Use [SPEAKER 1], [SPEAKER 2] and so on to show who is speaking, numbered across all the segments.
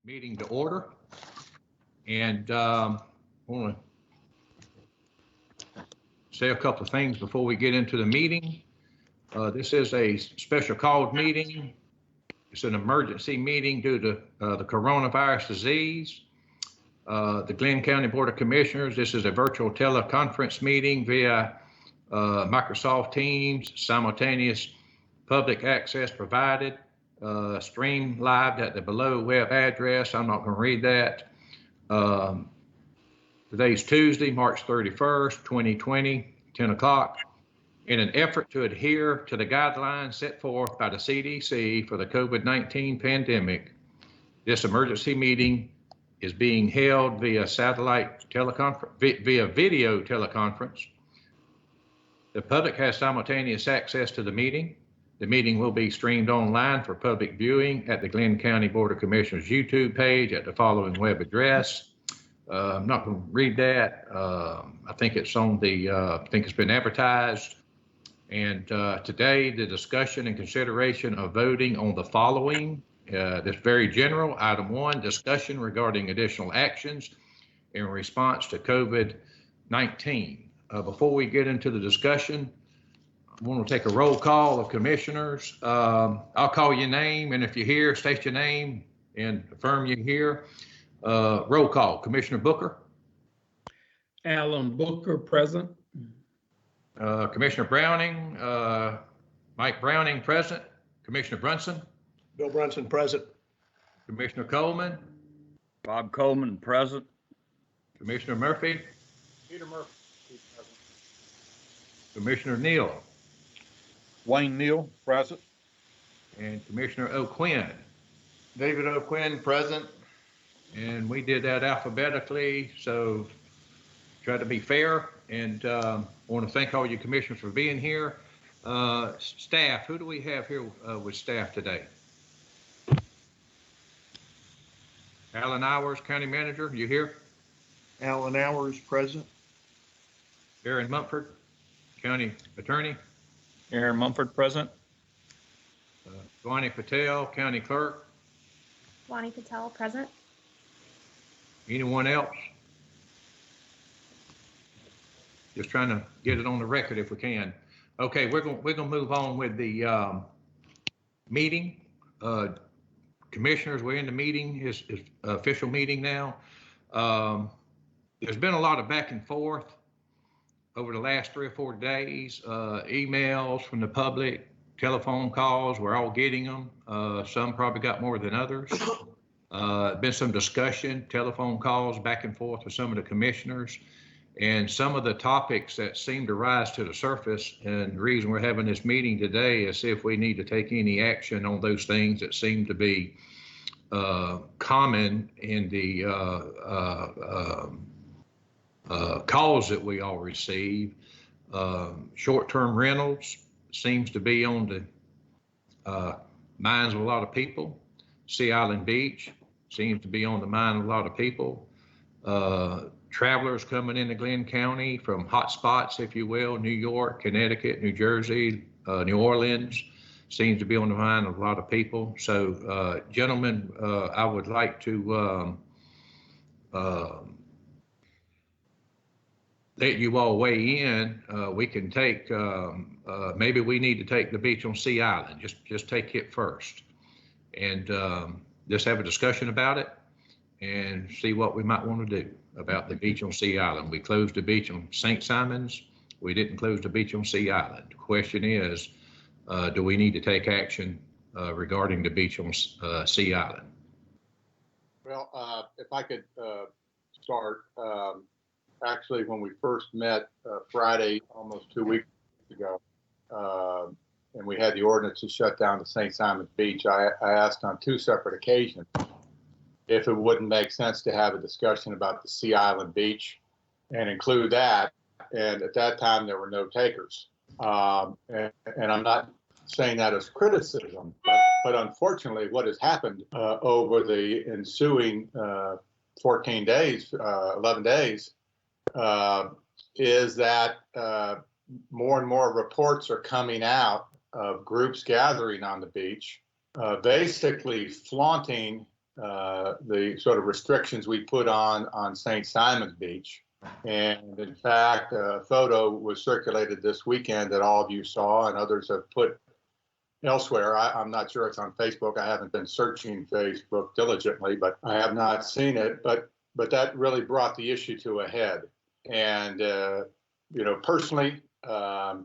[SPEAKER 1] meeting to order. And I want to say a couple of things before we get into the meeting. This is a special called meeting. It's an emergency meeting due to the coronavirus disease. The Glynn County Board of Commissioners, this is a virtual teleconference meeting via Microsoft Teams, simultaneous public access provided, stream live at the below web address. I'm not going to read that. Today's Tuesday, March 31st, 2020, 10 o'clock. In an effort to adhere to the guidelines set forth by the CDC for the COVID-19 pandemic, this emergency meeting is being held via satellite teleconference, via video teleconference. The public has simultaneous access to the meeting. The meeting will be streamed online for public viewing at the Glynn County Board of Commissioners YouTube page at the following web address. I'm not going to read that. I think it's on the, I think it's been advertised. And today, the discussion and consideration of voting on the following. This very general. Item 1, discussion regarding additional actions in response to COVID-19. Before we get into the discussion, I want to take a roll call of commissioners. I'll call your name, and if you're here, state your name and affirm you're here. Roll call. Commissioner Booker.
[SPEAKER 2] Alan Booker, present.
[SPEAKER 1] Commissioner Browning. Mike Browning, present. Commissioner Brunson.
[SPEAKER 3] Bill Brunson, present.
[SPEAKER 1] Commissioner Coleman.
[SPEAKER 4] Bob Coleman, present.
[SPEAKER 1] Commissioner Murphy.
[SPEAKER 3] Peter Murphy, present.
[SPEAKER 1] Commissioner Neal.
[SPEAKER 4] Wayne Neal, present.
[SPEAKER 1] And Commissioner O'Quinn.
[SPEAKER 5] David O'Quinn, present.
[SPEAKER 1] And we did that alphabetically, so try to be fair. And I want to thank all you commissioners for being here. Staff, who do we have here with staff today? Alan Hours, County Manager, you here?
[SPEAKER 3] Alan Hours, present.
[SPEAKER 1] Aaron Mumford, County Attorney.
[SPEAKER 4] Aaron Mumford, present.
[SPEAKER 1] Dwani Patel, County Clerk.
[SPEAKER 6] Dwani Patel, present.
[SPEAKER 1] Anyone else? Just trying to get it on the record if we can. Okay, we're gonna move on with the meeting. Commissioners, we're in the meeting. It's official meeting now. There's been a lot of back and forth over the last 3 or 4 days. Emails from the public, telephone calls. We're all getting them. Some probably got more than others. Been some discussion, telephone calls back and forth with some of the commissioners. And some of the topics that seem to rise to the surface, and the reason we're having this meeting today is if we need to take any action on those things that seem to be common in the calls that we all receive. Short-term rentals seems to be on the minds of a lot of people. Sea Island Beach seems to be on the mind of a lot of people. Travelers coming into Glynn County from hot spots, if you will, New York, Connecticut, New Jersey, New Orleans, seems to be on the mind of a lot of people. So, gentlemen, I would like to let you all weigh in. We can take, maybe we need to take the beach on Sea Island, just take it first. And just have a discussion about it and see what we might want to do about the beach on Sea Island. We closed the beach on St. Simons. We didn't close the beach on Sea Island. The question is, do we need to take action regarding the beach on Sea Island?
[SPEAKER 5] Well, if I could start, actually, when we first met Friday, almost 2 weeks ago, and we had the ordinance to shut down the St. Simons Beach, I asked on 2 separate occasions if it wouldn't make sense to have a discussion about the Sea Island Beach and include that. And at that time, there were no takers. And I'm not saying that as criticism, but unfortunately, what has happened over the ensuing 14 days, 11 days, is that more and more reports are coming out of groups gathering on the beach, basically flaunting the sort of restrictions we put on St. Simon's Beach. And in fact, a photo was circulated this weekend that all of you saw and others have put elsewhere. I'm not sure it's on Facebook. I haven't been searching Facebook diligently, but I have not seen it. But that really brought the issue to a head. And personally, I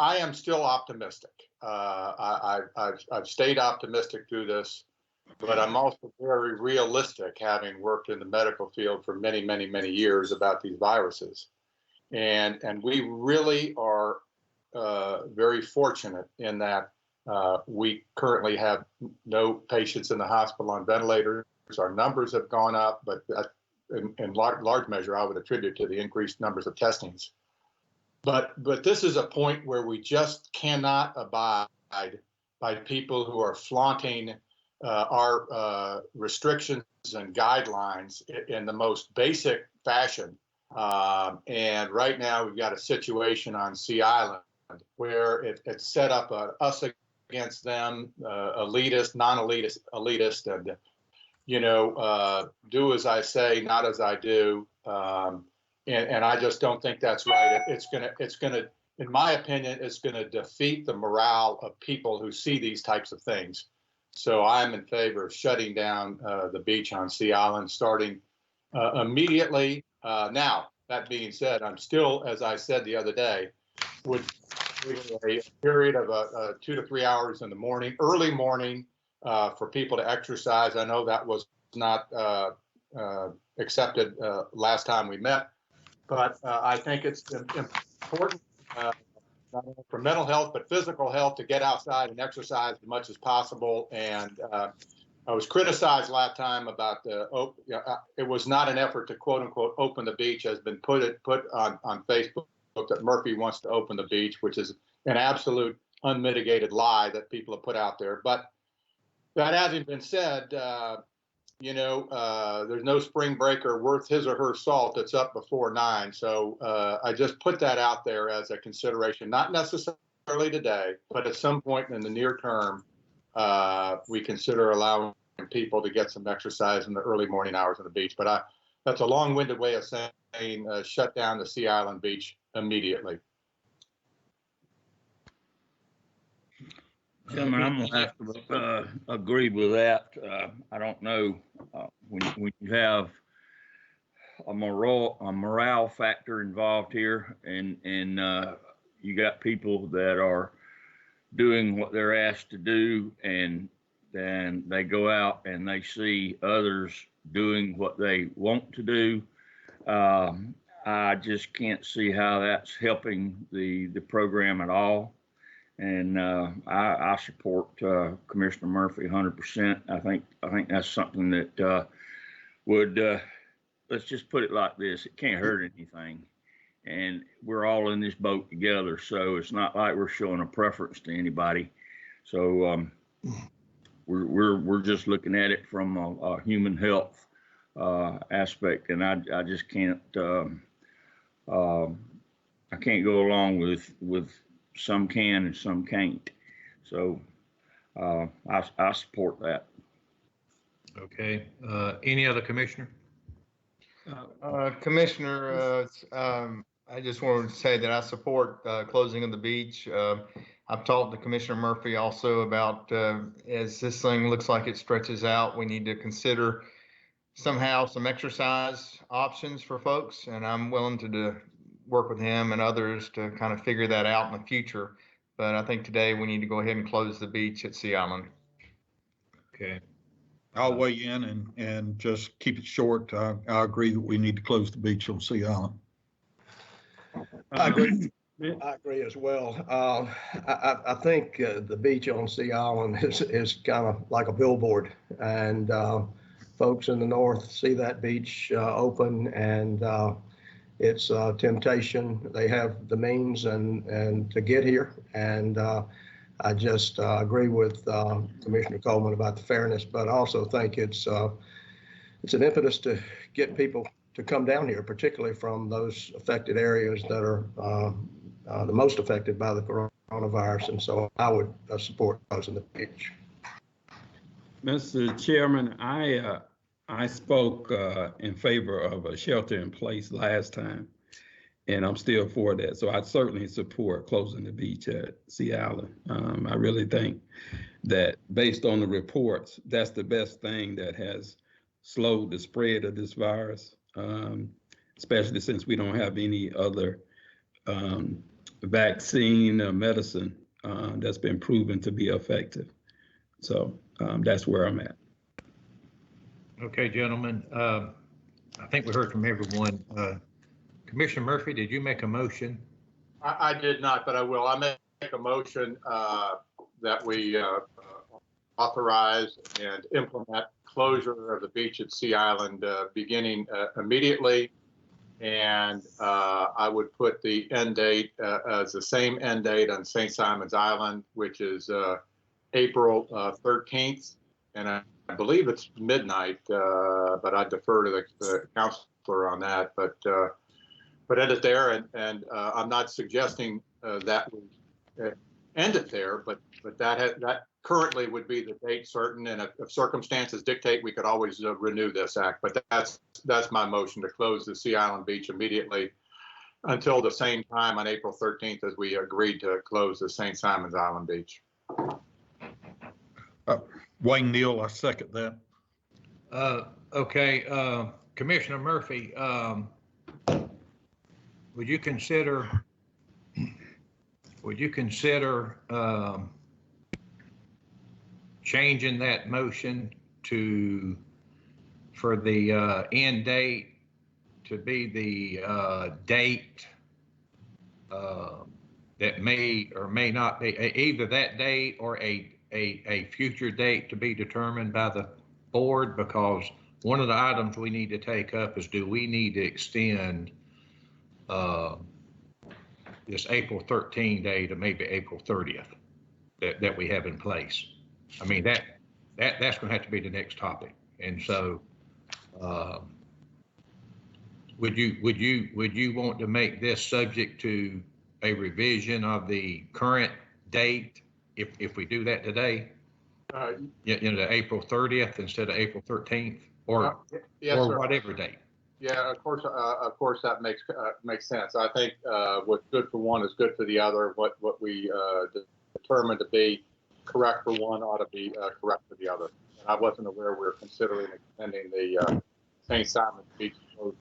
[SPEAKER 5] am still optimistic. I've stayed optimistic through this, but I'm also very realistic, having worked in the medical field for many, many, many years about these viruses. And we really are very fortunate in that we currently have no patients in the hospital on ventilators. Our numbers have gone up, but in large measure, I would attribute to the increased numbers of testings. But this is a point where we just cannot abide by people who are flaunting our restrictions and guidelines in the most basic fashion. And right now we've got a situation on Sea Island where it's set up us against them, elitist, non-elitist, and do as I say, not as I do. And I just don't think that's right. It's gonna, in my opinion, it's gonna defeat the morale of people who see these types of things. So I'm in favor of shutting down the beach on Sea Island, starting immediately. Now, that being said, I'm still, as I said the other day, would a period of 2 to 3 hours in the morning, early morning, for people to exercise. I know that was not accepted last time we met, but I think it's important, not only for mental health, but physical health, to get outside and exercise as much as possible. And I was criticized last time about it was not an effort to quote unquote open the beach, has been put on Facebook that Murphy wants to open the beach, which is an absolute unmitigated lie that people have put out there. But that having been said, there's no spring breaker worth his or her salt that's up before 9. So I just put that out there as a consideration, not necessarily today, but at some point in the near term, we consider allowing people to get some exercise in the early morning hours on the beach. But that's a long-winded way of saying shut down the Sea Island beach immediately.
[SPEAKER 4] Gentlemen, I'm gonna have to agree with that. I don't know, when you have a morale factor involved here, and you got people that are doing what they're asked to do, and then they go out and they see others doing what they want to do. I just can't see how that's helping the program at all. And I support Commissioner Murphy 100%. I think that's something that would, let's just put it like this: it can't hurt anything, and we're all in this boat together. So it's not like we're showing a preference to anybody. So we're just looking at it from a human health aspect, and I just can't I can't go along with some can and some can't. So I support that.
[SPEAKER 1] Okay. Any other commissioner?
[SPEAKER 7] Commissioner, I just wanted to say that I support closing of the beach. I've talked to Commissioner Murphy also about as this thing looks like it stretches out, we need to consider somehow some exercise options for folks, and I'm willing to work with him and others to kind of figure that out in the future. But I think today we need to go ahead and close the beach at Sea Island.
[SPEAKER 1] Okay.
[SPEAKER 8] I'll weigh in and just keep it short. I agree that we need to close the beach on Sea Island.
[SPEAKER 3] I agree. I agree as well. I think the beach on Sea Island is kind of like a billboard, and folks in the north see that beach open, and it's a temptation. They have the means and to get here, and I just agree with Commissioner Coleman about the fairness, but I also think it's an impetus to get people to come down here, particularly from those affected areas that are the most affected by the coronavirus. And so I would support closing the beach.
[SPEAKER 2] Mr. Chairman, I spoke in favor of a shelter in place last time, and I'm still for that. So I certainly support closing the beach at Sea Island. I really think that based on the reports, that's the best thing that has slowed the spread of this virus, especially since we don't have any other vaccine or medicine that's been proven to be effective. So that's where I'm at.
[SPEAKER 1] Okay, gentlemen, I think we heard from everyone. Commissioner Murphy, did you make a motion?
[SPEAKER 5] I did not, but I will. I make a motion that we authorize and implement closure of the beach at Sea Island beginning immediately. And I would put the end date as the same end date on St. Simon's Island, which is April 13th. And I believe it's midnight, but I defer to the counselor on that. But end it there, and I'm not suggesting that we end it there, but that currently would be the date certain, and if circumstances dictate, we could always renew this act. But that's my motion, to close the Sea Island Beach immediately until the same time on April 13th as we agreed to close the St. Simon's Island Beach.
[SPEAKER 8] Wayne Neal, I second that.
[SPEAKER 1] Okay, Commissioner Murphy, would you consider changing that motion for the end date to be the date that may or may not be either that date or a future date to be determined by the board? Because one of the items we need to take up is, do we need to extend this April 13 day to maybe April 30th that we have in place? I mean, that's going to have to be the next topic. And so, would you want to make this subject to a revision of the current date if we do that today? The April 30th instead of April 13th, or
[SPEAKER 5] yes,
[SPEAKER 1] or
[SPEAKER 5] sir.
[SPEAKER 1] whatever date.
[SPEAKER 5] Yeah, of course that makes sense. I think what's good for one is good for the other. What we determined to be correct for one ought to be correct for the other. And I wasn't aware we were considering extending the St. Simon's Beach closure,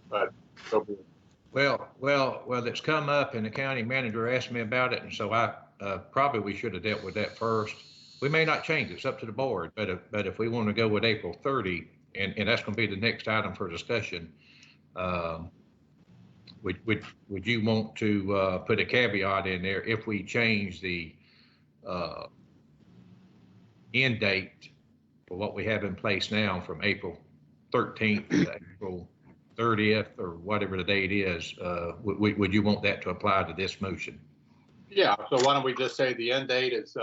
[SPEAKER 5] but so be it.
[SPEAKER 1] Well, it's come up, and the county manager asked me about it, and so I probably we should have dealt with that first. We may not change it; it's up to the board. But if we want to go with April 30, and that's going to be the next item for discussion, would you want to put a caveat in there if we change the end date for what we have in place now from April 13th to April 30th or whatever the date is? Would you want that to apply to this motion?
[SPEAKER 5] Yeah. So why don't we just say the end date is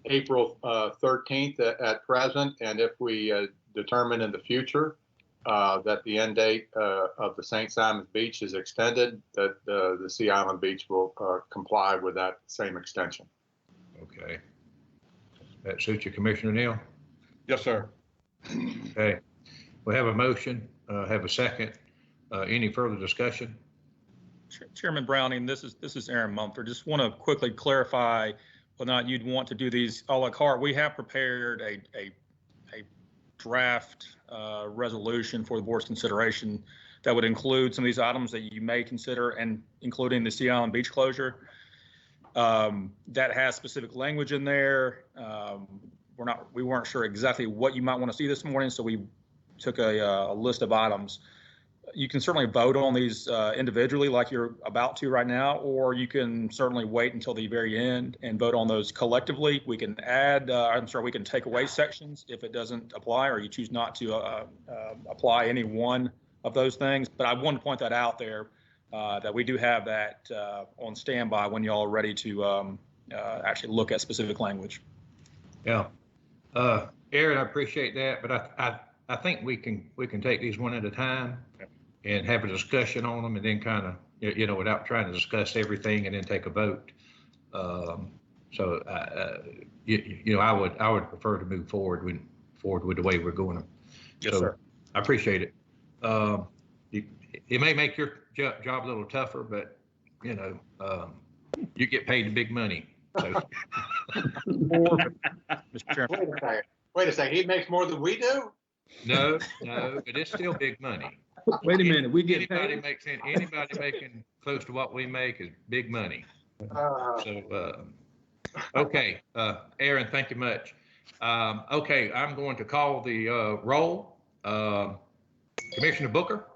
[SPEAKER 5] April 13th at present, and if we determine in the future that the end date of the St. Simon's Beach is extended, that the Sea Island Beach will comply with that same extension.
[SPEAKER 1] Okay. That suits you, Commissioner Neal?
[SPEAKER 7] Yes, sir.
[SPEAKER 1] Okay. We have a motion, have a second. Any further discussion?
[SPEAKER 9] Chairman Browning, this is Aaron Mumford. Just want to quickly clarify whether or not you'd want to do these a la carte. We have prepared a draft resolution for the board's consideration that would include some of these items that you may consider, and including the Sea Island Beach closure. That has specific language in there. We weren't sure exactly what you might want to see this morning, so we took a list of items. You can certainly vote on these individually like you're about to right now, or you can certainly wait until the very end and vote on those collectively. We can we can take away sections if it doesn't apply, or you choose not to apply any one of those things. But I wanted to point that out there, that we do have that on standby when y'all are ready to actually look at specific language.
[SPEAKER 1] Yeah. Aaron, I appreciate that, but I think we can take these one at a time and have a discussion on them, and then kind of, without trying to discuss everything and then take a vote. I would prefer to move forward forward with the way we're going.
[SPEAKER 9] Yes,
[SPEAKER 1] So
[SPEAKER 9] sir.
[SPEAKER 1] I appreciate it. It may make your job a little tougher, but you know, you get paid the big money. So.
[SPEAKER 9] Mr. Chairman.
[SPEAKER 5] Wait a second. Wait a second. He makes more than we do?
[SPEAKER 1] No, but it's still big money.
[SPEAKER 2] Wait a minute, we get
[SPEAKER 1] Anybody
[SPEAKER 2] paid?
[SPEAKER 1] anybody making close to what we make is big money. So, okay, Aaron, thank you much. Okay, I'm going to call the roll. Commissioner Booker,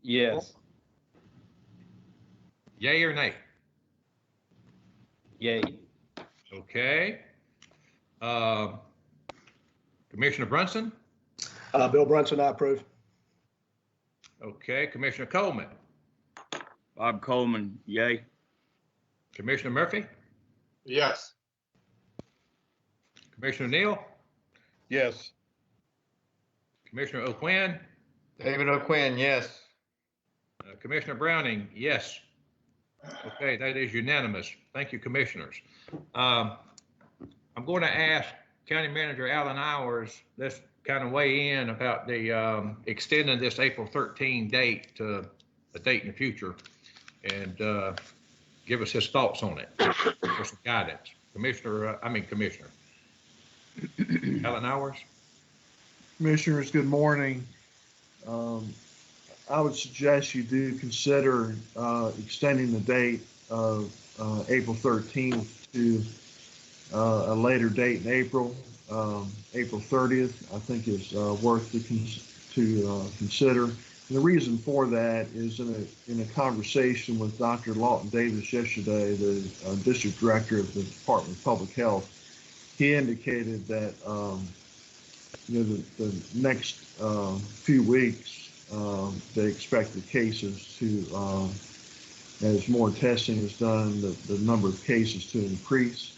[SPEAKER 2] Yes.
[SPEAKER 1] yay or nay?
[SPEAKER 2] Yay.
[SPEAKER 1] Okay. Commissioner Brunson?
[SPEAKER 3] Bill Brunson, I approve.
[SPEAKER 1] Okay, Commissioner Coleman?
[SPEAKER 4] Bob Coleman, yay.
[SPEAKER 1] Commissioner Murphy?
[SPEAKER 5] Yes.
[SPEAKER 1] Commissioner Neal?
[SPEAKER 8] Yes.
[SPEAKER 1] Commissioner O'Quinn?
[SPEAKER 7] David O'Quinn, yes.
[SPEAKER 1] Commissioner Browning, yes. Okay, that is unanimous. Thank you, commissioners. I'm going to ask County Manager Alan Hours, let's kind of weigh in about the extending this April 13 date to a date in the future and give us his thoughts on it for some guidance. Commissioner. Alan Hours.
[SPEAKER 10] Commissioners, good morning. I would suggest you do consider extending the date of April 13th to a later date in April. April 30th, I think, is worth to consider. And the reason for that is in a conversation with Dr. Lawton Davis yesterday, the district director of the Department of Public Health. He indicated that the next few weeks they expect the cases to, as more testing is done, the number of cases to increase.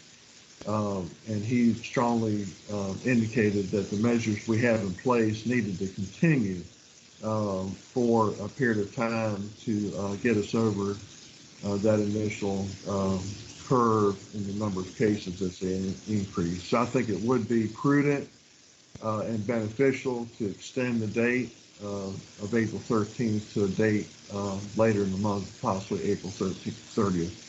[SPEAKER 10] And he strongly indicated that the measures we have in place needed to continue for a period of time to get us over that initial curve in the number of cases that's increased. So I think it would be prudent and beneficial to extend the date of April 13th to a date later in the month, possibly April 30th.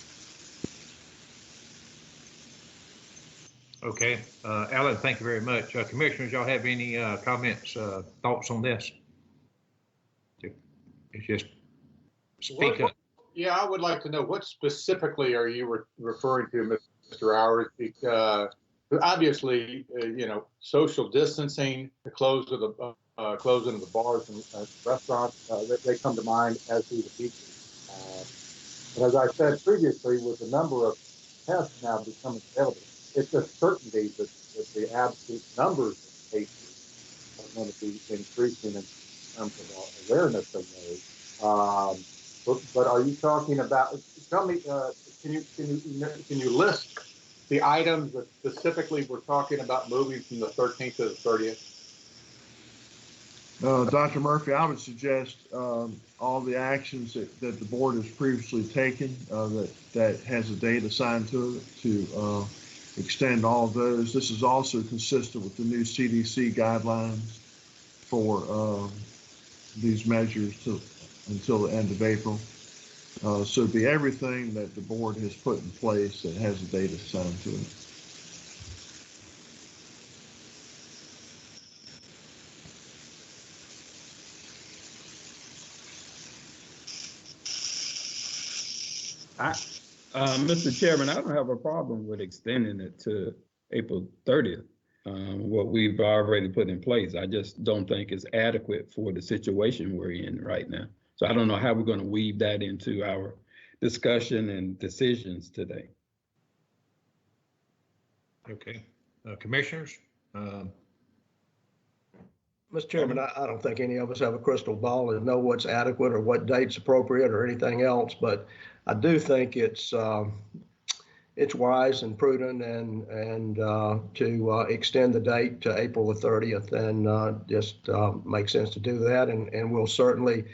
[SPEAKER 1] Okay, Alan, thank you very much. Commissioners, y'all have any comments, thoughts on this? It's just speak up.
[SPEAKER 5] Yeah, I would like to know what specifically are you referring to, Mr. Hours? Because obviously, social distancing, the closing of the bars and restaurants, they come to mind, as do the beaches. But as I said previously, with the number of tests now becoming available, it's a certainty that the absolute numbers of cases are going to be increasing in terms of awareness of those. But are you talking about? Tell me, can you list the items that specifically we're talking about moving from the 13th to the 30th?
[SPEAKER 10] Dr. Murphy, I would suggest all the actions that the board has previously taken that has a date assigned to it to extend all of those. This is also consistent with the new CDC guidelines for these measures until the end of April. So it'd be everything that the board has put in place that has a date assigned to it.
[SPEAKER 2] Mr. Chairman, I don't have a problem with extending it to April 30th, what we've already put in place. I just don't think it's adequate for the situation we're in right now. So I don't know how we're going to weave that into our discussion and decisions today.
[SPEAKER 1] Okay, commissioners.
[SPEAKER 3] Mr. Chairman, I don't think any of us have a crystal ball and know what's adequate or what date's appropriate or anything else, but I do think it's wise and prudent and to extend the date to April the 30th, and just makes sense to do that, and we'll certainly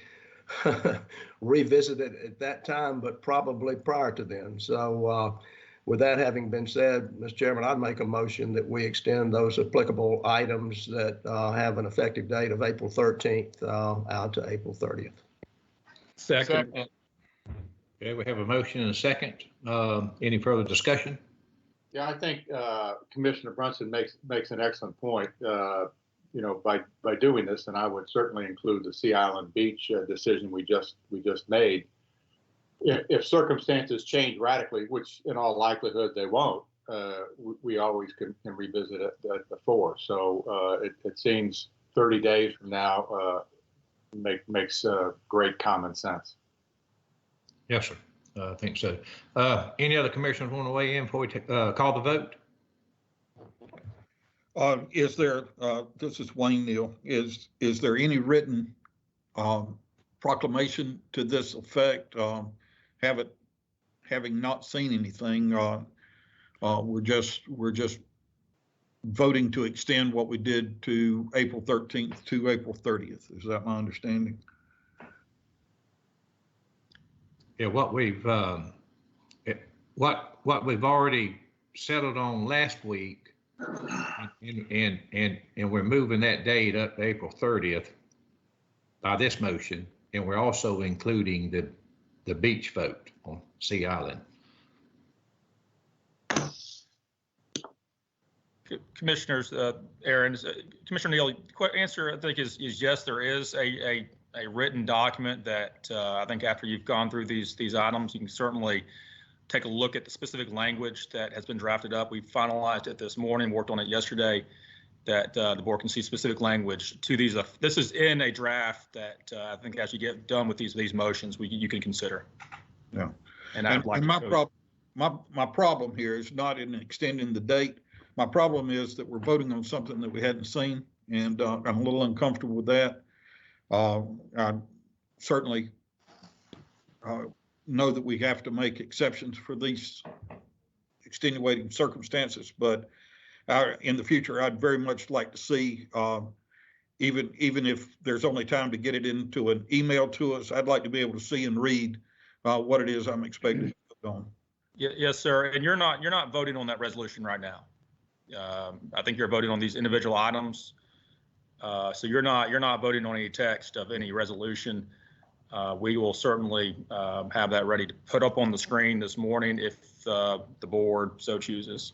[SPEAKER 3] revisit it at that time, but probably prior to then. So With that having been said, Mr. Chairman, I'd make a motion that we extend those applicable items that have an effective date of April 13th out to April 30th.
[SPEAKER 2] Second.
[SPEAKER 1] Okay, we have a motion and a second. Any further discussion?
[SPEAKER 5] Yeah, I think Commissioner Brunson makes an excellent point. You know, by doing this, and I would certainly include the Sea Island Beach decision we just made. If circumstances change radically, which in all likelihood they won't, we always can revisit it before. So it seems 30 days from now makes great common sense.
[SPEAKER 1] Yes, sir. I think so. Any other commissioners want to weigh in before we call the vote?
[SPEAKER 8] Is there, this is Wayne Neal, is there any written proclamation to this effect? Having not seen anything, we're just voting to extend what we did to April 13th to April 30th. Is that my understanding?
[SPEAKER 1] Yeah, what we've already settled on last week, and we're moving that date up to April 30th by this motion, and we're also including the beach vote on Sea Island.
[SPEAKER 9] Commissioners, Aaron, Commissioner Neal, answer I think is yes, there is a written document that I think after you've gone through these items, you can certainly take a look at the specific language that has been drafted up. We finalized it this morning, worked on it yesterday, that the board can see specific language to these. This is in a draft that I think as you get done with these motions, you can consider.
[SPEAKER 8] Yeah.
[SPEAKER 9] And I'd like
[SPEAKER 8] my problem here is not in extending the date. My problem is that we're voting on something that we hadn't seen, and I'm a little uncomfortable with that. I certainly know that we have to make exceptions for these extenuating circumstances, but in the future, I'd very much like to see, even if there's only time to get it into an email to us, I'd like to be able to see and read what it is I'm expected to vote on.
[SPEAKER 9] Yes, sir. And you're not voting on that resolution right now. I think you're voting on these individual items. So you're not voting on any text of any resolution. We will certainly have that ready to put up on the screen this morning if the board so chooses.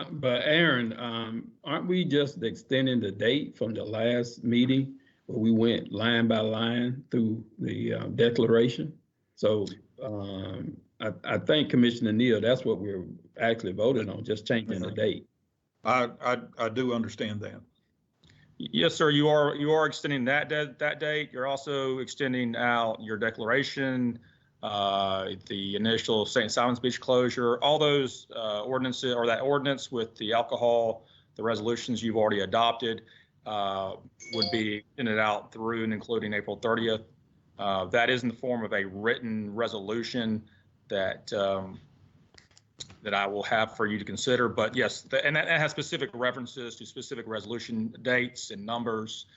[SPEAKER 2] But Aaron, aren't we just extending the date from the last meeting where we went line by line through the declaration? So I think Commissioner Neal, that's what we're actually voting on, just changing the date.
[SPEAKER 8] I do understand that.
[SPEAKER 9] Yes, sir. You are extending that date. You're also extending out your declaration, the initial St. Simon's Beach closure, all those ordinances, or that ordinance with the alcohol, the resolutions you've already adopted would be extended out through and including April 30th. That is in the form of a written resolution that that I will have for you to consider. But yes, and that has specific references to specific resolution dates and numbers.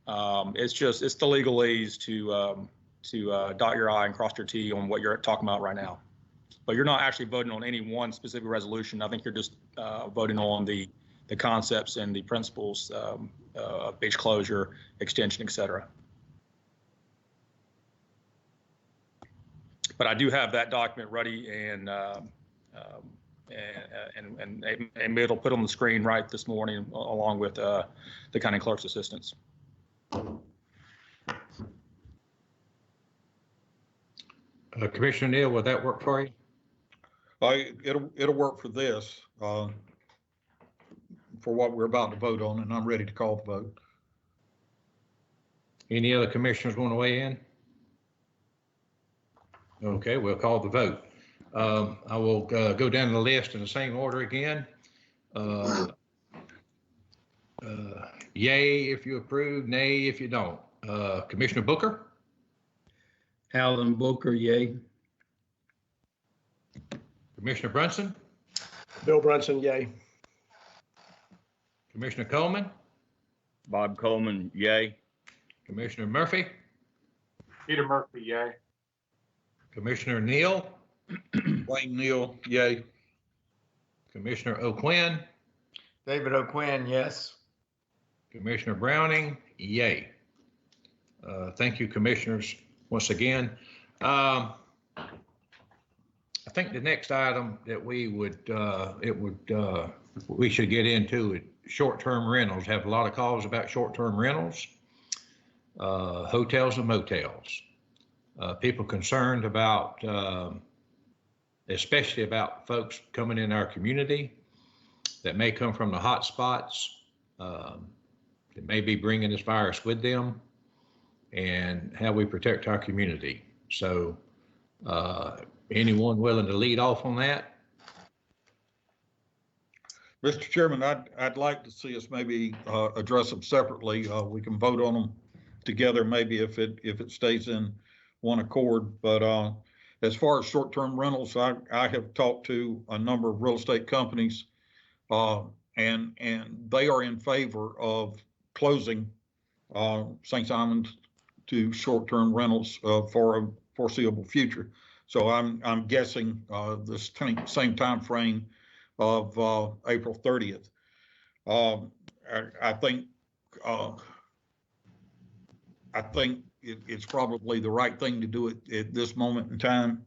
[SPEAKER 9] It's the legalese to dot your I and cross your T on what you're talking about right now. But you're not actually voting on any one specific resolution. I think you're just voting on the concepts and the principles of beach closure, extension, et cetera. But I do have that document ready, and it'll put on the screen right this morning along with the county clerk's assistants.
[SPEAKER 1] Commissioner Neal, will that work for you?
[SPEAKER 8] It'll work for this, for what we're about to vote on, and I'm ready to call the vote.
[SPEAKER 1] Any other commissioners want to weigh in? Okay, we'll call the vote. I will go down the list in the same order again. Yay if you approve, nay if you don't. Commissioner Booker?
[SPEAKER 2] Alan Booker, yay.
[SPEAKER 1] Commissioner Brunson?
[SPEAKER 3] Bill Brunson, yay.
[SPEAKER 1] Commissioner Coleman?
[SPEAKER 4] Bob Coleman, yay.
[SPEAKER 1] Commissioner Murphy?
[SPEAKER 5] Peter Murphy, yay.
[SPEAKER 1] Commissioner Neal?
[SPEAKER 8] Wayne Neal, yay.
[SPEAKER 1] Commissioner O'Quinn,
[SPEAKER 7] David O'Quinn, yes.
[SPEAKER 1] Commissioner Browning, yay. Thank you, commissioners, once again. I think the next item that we should get into is short-term rentals. Have a lot of calls about short-term rentals, hotels and motels. People concerned about, especially about folks coming in our community that may come from the hot spots, that may be bringing this virus with them, and how we protect our community. So anyone willing to lead off on that?
[SPEAKER 8] Mr. Chairman, I'd like to see us maybe address them separately. We can vote on them together, maybe if it stays in one accord. But as far as short-term rentals, I have talked to a number of real estate companies, and they are in favor of closing St. Simon's to short-term rentals for a foreseeable future. So I'm guessing this same time frame of April 30th. I think it's probably the right thing to do at this moment in time.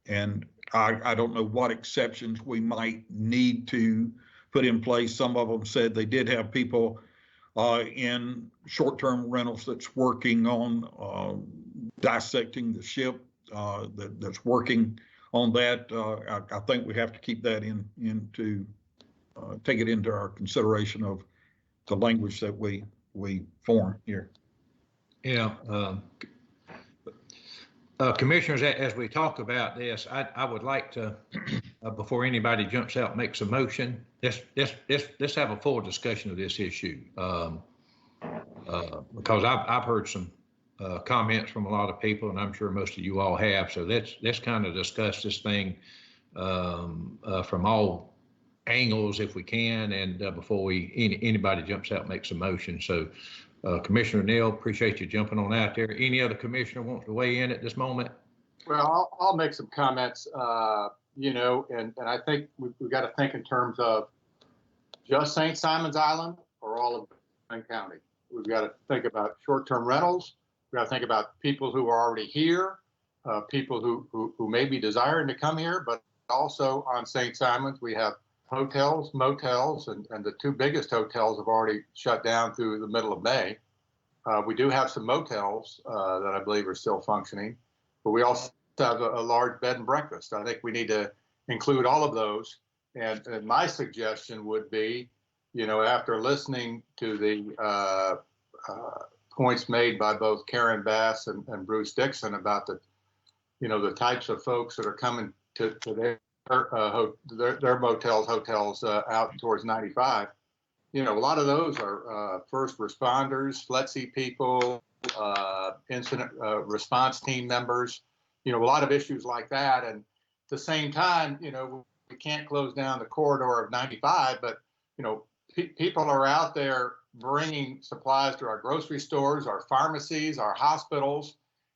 [SPEAKER 8] And I don't know what exceptions we might need to put in place. Some of them said they did have people in short-term rentals that's working on dissecting the ship, that's working on that. I think we have to keep that take it into our consideration of the language that we form here.
[SPEAKER 1] Yeah. Commissioners, as we talk about this, I would like to, before anybody jumps out, makes a motion. Let's have a full discussion of this issue, because I've heard some comments from a lot of people, and I'm sure most of you all have. So let's kind of discuss this thing from all angles if we can, and before anybody jumps out, makes a motion. So Commissioner Neal, appreciate you jumping on out there. Any other commissioner wants to weigh in at this moment?
[SPEAKER 5] Well, I'll make some comments, and I think we've got to think in terms of just St. Simon's Island or all of Glynn County. We've got to think about short-term rentals. We've got to think about people who are already here, people who may be desiring to come here, but also on St. Simon's, we have hotels, motels, and the two biggest hotels have already shut down through the middle of May. We do have some motels that I believe are still functioning, but we also have a large bed and breakfast. I think we need to include all of those. And my suggestion would be, after listening to the points made by both Karen Bass and Bruce Dixon about the types of folks that are coming to their motels, hotels out towards 95. A lot of those are first responders, FLETC people, incident response team members, a lot of issues like that. And at the same time, we can't close down the corridor of 95, but, people are out there bringing supplies to our grocery stores, our pharmacies, our hospitals,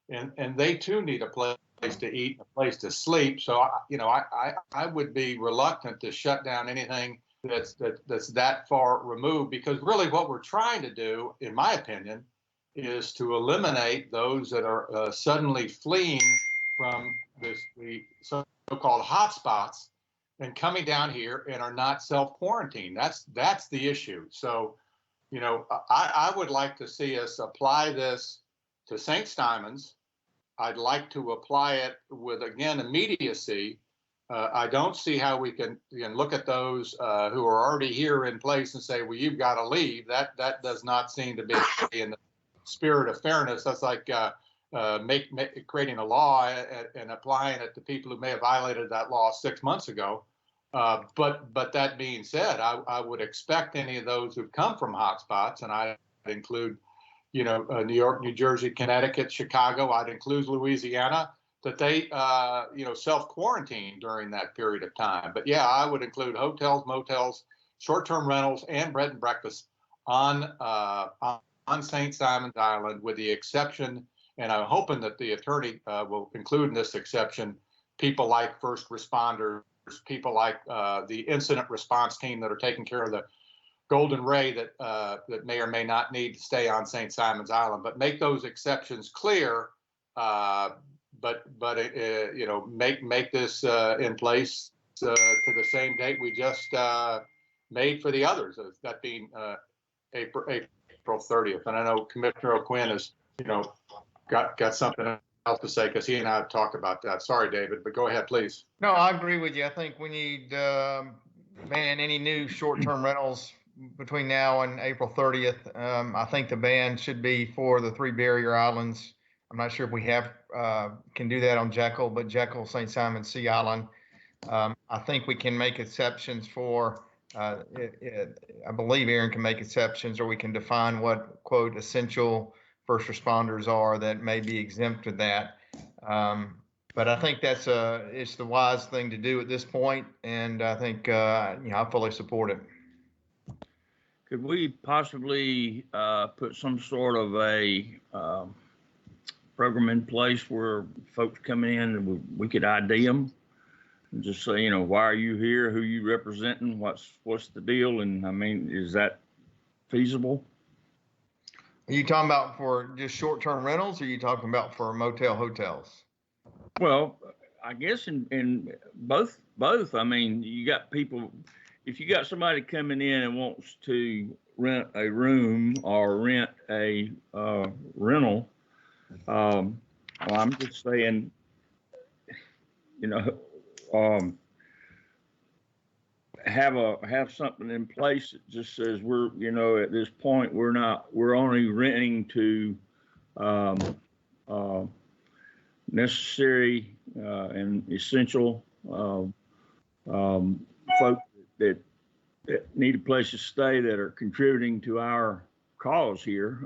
[SPEAKER 5] and they too need a place to eat, a place to sleep. So, I would be reluctant to shut down anything that's that far removed, because really what we're trying to do, in my opinion, is to eliminate those that are suddenly fleeing from the so-called hotspots and coming down here and are not self-quarantined. That's the issue. So, I would like to see us apply this to St. Simon's. I'd like to apply it with, again, immediacy. I don't see how we can look at those who are already here in place and say, well, you've got to leave. That does not seem to be in the spirit of fairness. That's like creating a law and applying it to people who may have violated that law 6 months ago. But that being said, I would expect any of those who've come from hotspots, and I include New York, New Jersey, Connecticut, Chicago, I'd include Louisiana, that they, self-quarantine during that period of time. But yeah, I would include hotels, motels, short-term rentals, and bread and breakfast on St. Simon's Island, with the exception And I'm hoping that the attorney will include in this exception people like first responders, people like the incident response team that are taking care of the Golden Ray that may or may not need to stay on St. Simon's Island, but make those exceptions clear. But you know, make this in place to the same date we just made for the others, that being April 30th. And I know Commissioner O'Quinn has, you know, got something else to say because he and I have talked about that. Sorry, David, but go ahead, please.
[SPEAKER 7] No, I agree with you. I think we need ban any new short-term rentals between now and April 30th. I think the ban should be for the 3 barrier islands. I'm not sure if we have can do that on Jekyll, but Jekyll, St. Simon, Sea Island. I think we can make exceptions for. I believe Aaron can make exceptions, or we can define what quote essential first responders are that may be exempt to that. But I think that's it's the wise thing to do at this point, and I think you know, I fully support it.
[SPEAKER 4] Could we possibly put some sort of a program in place where folks come in and we could ID them and just say, you know, why are you here? Who you representing? What's the deal? And I mean, is that feasible?
[SPEAKER 7] Are you talking about for just short-term rentals, or are you talking about for motel hotels?
[SPEAKER 4] Well, I guess in both. I mean, you got people. If you got somebody coming in and wants to rent a room or rent a rental, well, I'm just saying, you know, have something in place that just says we're, you know, at this point we're only renting to necessary and essential folks that need a place to stay that are contributing to our cause here,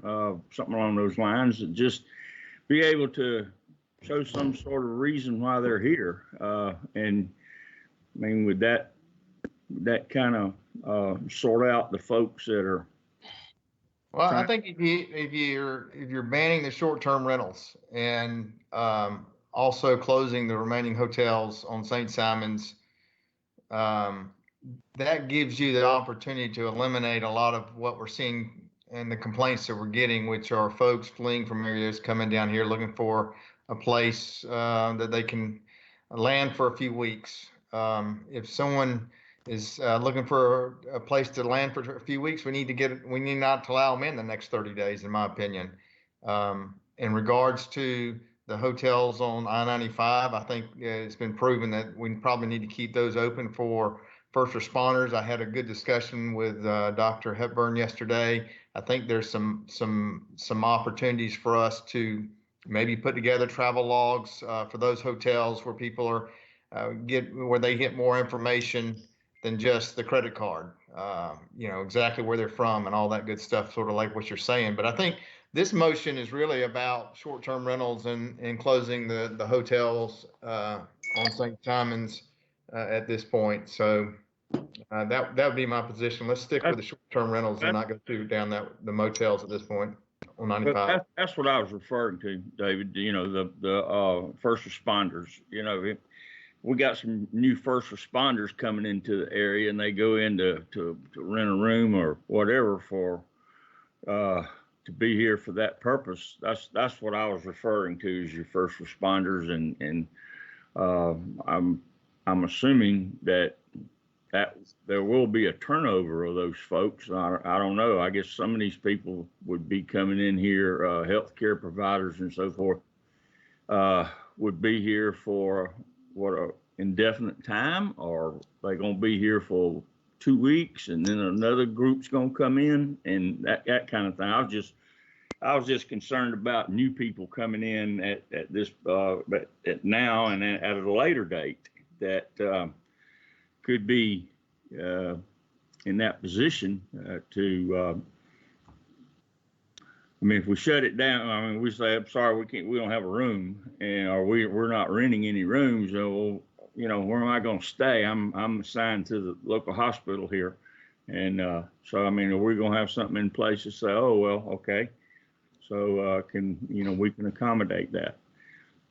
[SPEAKER 4] something along those lines, and just be able to show some sort of reason why they're here. And I mean, with that kind of sort out the folks that are.
[SPEAKER 7] Well, I think if you're banning the short-term rentals and also closing the remaining hotels on St. Simon's, that gives you the opportunity to eliminate a lot of what we're seeing and the complaints that we're getting, which are folks fleeing from areas coming down here looking for a place that they can land for a few weeks. If someone is looking for a place to land for a few weeks, we need not to allow them in the next 30 days, in my opinion. In regards to the hotels on I-95, I think it's been proven that we probably need to keep those open for first responders. I had a good discussion with Dr. Hepburn yesterday. I think there's some opportunities for us to maybe put together travel logs for those hotels where people are where they get more information than just the credit card, you know, exactly where they're from and all that good stuff, sort of like what you're saying. But I think this motion is really about short-term rentals and closing the hotels on St. Simon's at this point. So that would be my position. Let's stick with the short-term rentals and not go down the motels at this point on 95.
[SPEAKER 4] That's what I was referring to, David. You know, the first responders. You know, we got some new first responders coming into the area, and they go in to rent a room or whatever for to be here for that purpose. That's what I was referring to as your first responders, and I'm assuming that there will be a turnover of those folks. I don't know. I guess some of these people would be coming in here, healthcare providers and so forth, would be here for what, a indefinite time, or they gonna be here for 2 weeks and then another group's gonna come in, and that kind of thing. I was just concerned about new people coming in at this but at now and at a later date that could be in that position to I mean, if we shut it down, I mean, we say, I'm sorry, we don't have a room, or we're not renting any rooms. So, you know, where am I going to stay? I'm assigned to the local hospital here. And so, I mean, are we going to have something in place to say, oh, well, okay. So we can accommodate that.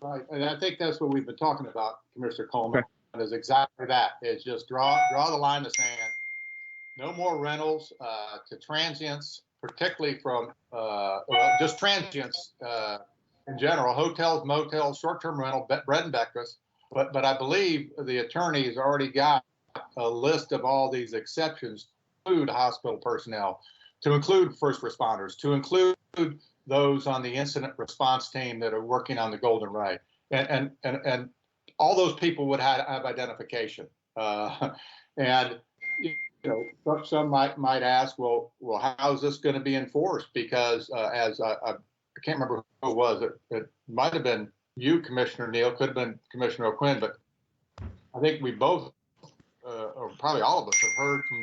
[SPEAKER 5] Right, and I think that's what we've been talking about, Commissioner Coleman, is exactly that. Is just draw the line in the sand. No more rentals to transients, particularly from just transients in general, hotels, motels, short-term rental, bread and breakfast. But I believe the attorney has already got a list of all these exceptions to include hospital personnel, to include first responders, to include those on the incident response team that are working on the Golden Ray, and all those people would have identification. And some might ask, well, how is this going to be enforced? Because as I can't remember who it was, it might have been you, Commissioner Neal, could have been Commissioner O'Quinn, but I think we both, or probably all of us, have heard from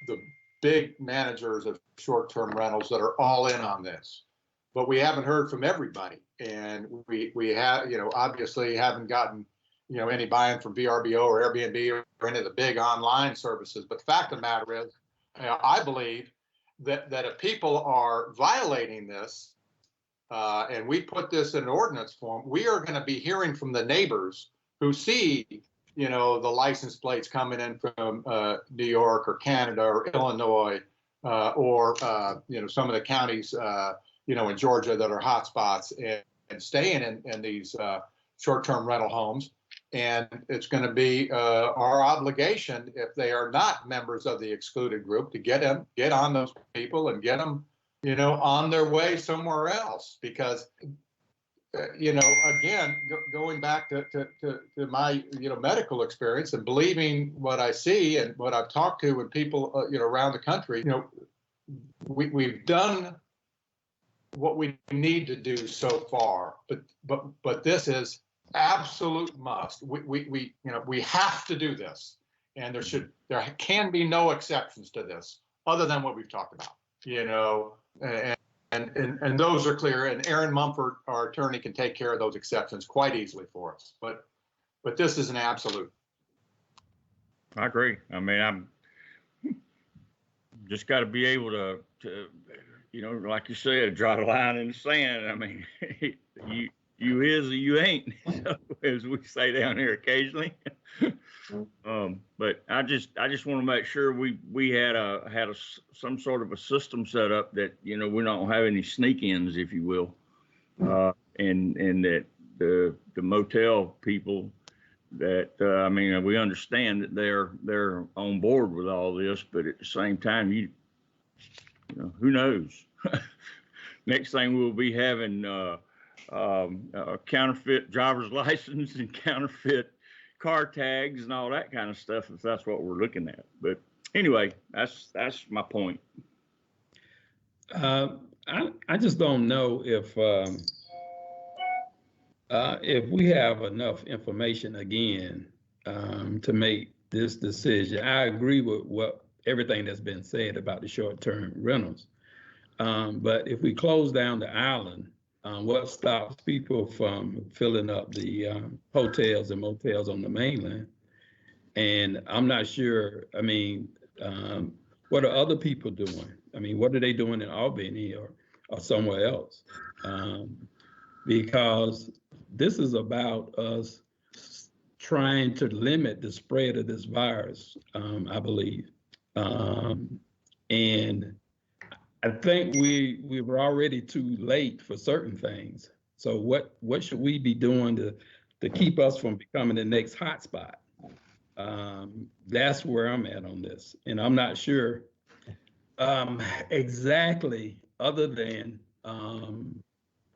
[SPEAKER 5] the big managers of short-term rentals that are all in on this, but we haven't heard from everybody, and we have obviously haven't gotten any buy-in from VRBO or Airbnb or any of the big online services. But the fact of the matter is, I believe that if people are violating this, and we put this in ordinance form, we are going to be hearing from the neighbors who see the license plates coming in from New York or Canada or Illinois, or some of the counties in Georgia that are hotspots, and staying in these short-term rental homes. And it's going to be our obligation, if they are not members of the excluded group, to get on those people and get them on their way somewhere else. Because again, going back to my medical experience and believing what I see and what I've talked to with people around the country, we've done what we need to do so far, but this is absolute must. We have to do this, and there can be no exceptions to this other than what we've talked about, and those are clear. And Aaron Mumford, our attorney, can take care of those exceptions quite easily for us. But this is an absolute.
[SPEAKER 4] I agree. I mean, I'm just got to be able to like you said, draw the line in the sand. I mean, you is or you ain't, as we say down here occasionally. But I just want to make sure we had some sort of a system set up that we don't have any sneak-ins, if you will, and that the motel people that we understand that they're on board with all this, but at the same time, who knows? Next thing we'll be having counterfeit driver's license and counterfeit car tags and all that kind of stuff, if that's what we're looking at. But anyway, that's my point.
[SPEAKER 2] I just don't know if we have enough information again to make this decision. I agree with everything that's been said about the short-term rentals. But if we close down the island, what stops people from filling up the hotels and motels on the mainland? And I'm not sure, what are other people doing? What are they doing in Albany or somewhere else? Because this is about us trying to limit the spread of this virus, I believe. And I think we were already too late for certain things. So what should we be doing to keep us from becoming the next hotspot? That's where I'm at on this, and I'm not sure exactly, other than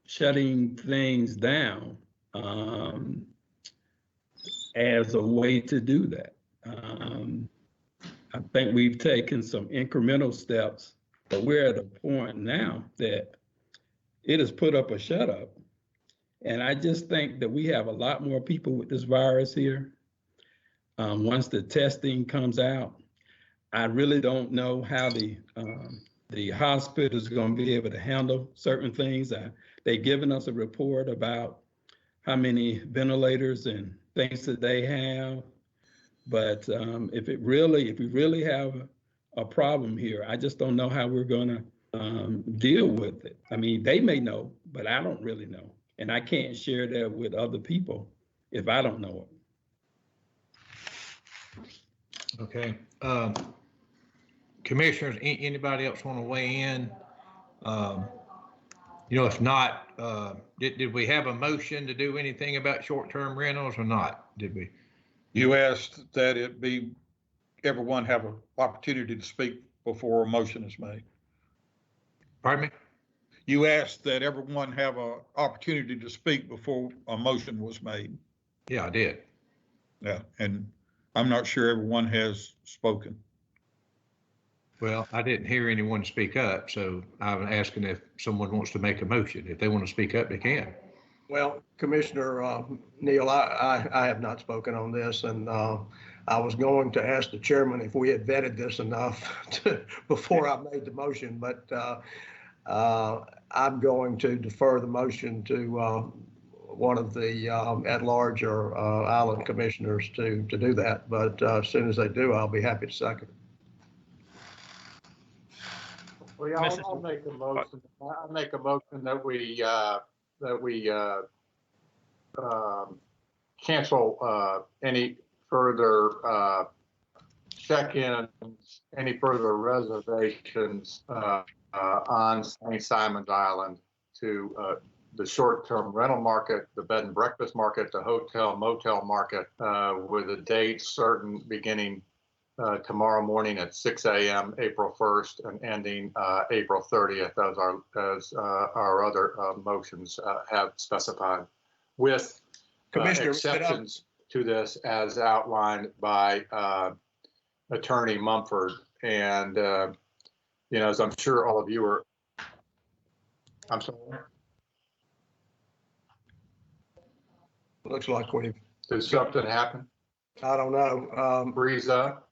[SPEAKER 2] shutting things down as a way to do that. I think we've taken some incremental steps, but we're at a point now that it has put up a shut up. And I just think that we have a lot more people with this virus here. Once the testing comes out, I really don't know how the hospital is going to be able to handle certain things. They've given us a report about how many ventilators and things that they have. But if we really have a problem here, I just don't know how we're going to deal with it. I mean, they may know, but I don't really know. And I can't share that with other people if I don't know it.
[SPEAKER 1] Okay. Commissioners, anybody else want to weigh in? If not, did we have a motion to do anything about short-term rentals or not? Did we?
[SPEAKER 8] You asked that it be, everyone have an opportunity to speak before a motion is made.
[SPEAKER 1] Pardon me?
[SPEAKER 8] You asked that everyone have an opportunity to speak before a motion was made.
[SPEAKER 1] Yeah, I did.
[SPEAKER 8] Yeah, and I'm not sure everyone has spoken.
[SPEAKER 1] Well, I didn't hear anyone speak up, so I'm asking if someone wants to make a motion. If they want to speak up, they can.
[SPEAKER 3] Well, Commissioner Neal, I have not spoken on this, and I was going to ask the chairman if we had vetted this enough before I made the motion, but I'm going to defer the motion to one of the at-large or island commissioners to do that. But as soon as they do, I'll be happy to second it.
[SPEAKER 5] Well, yeah, I'll make a motion. I'll make a motion that we cancel any further check-ins, any further reservations on St. Simon's Island to the short-term rental market, the bed and breakfast market, the hotel motel market, with a date certain beginning tomorrow morning at 6 a.m. April 1st and ending April 30th, as our other motions have specified, with exceptions to this as outlined by Attorney Mumford. And as I'm sure all of you are. I'm sorry.
[SPEAKER 3] Looks like we've.
[SPEAKER 5] Did something happen?
[SPEAKER 3] I don't know.
[SPEAKER 5] Breeze up.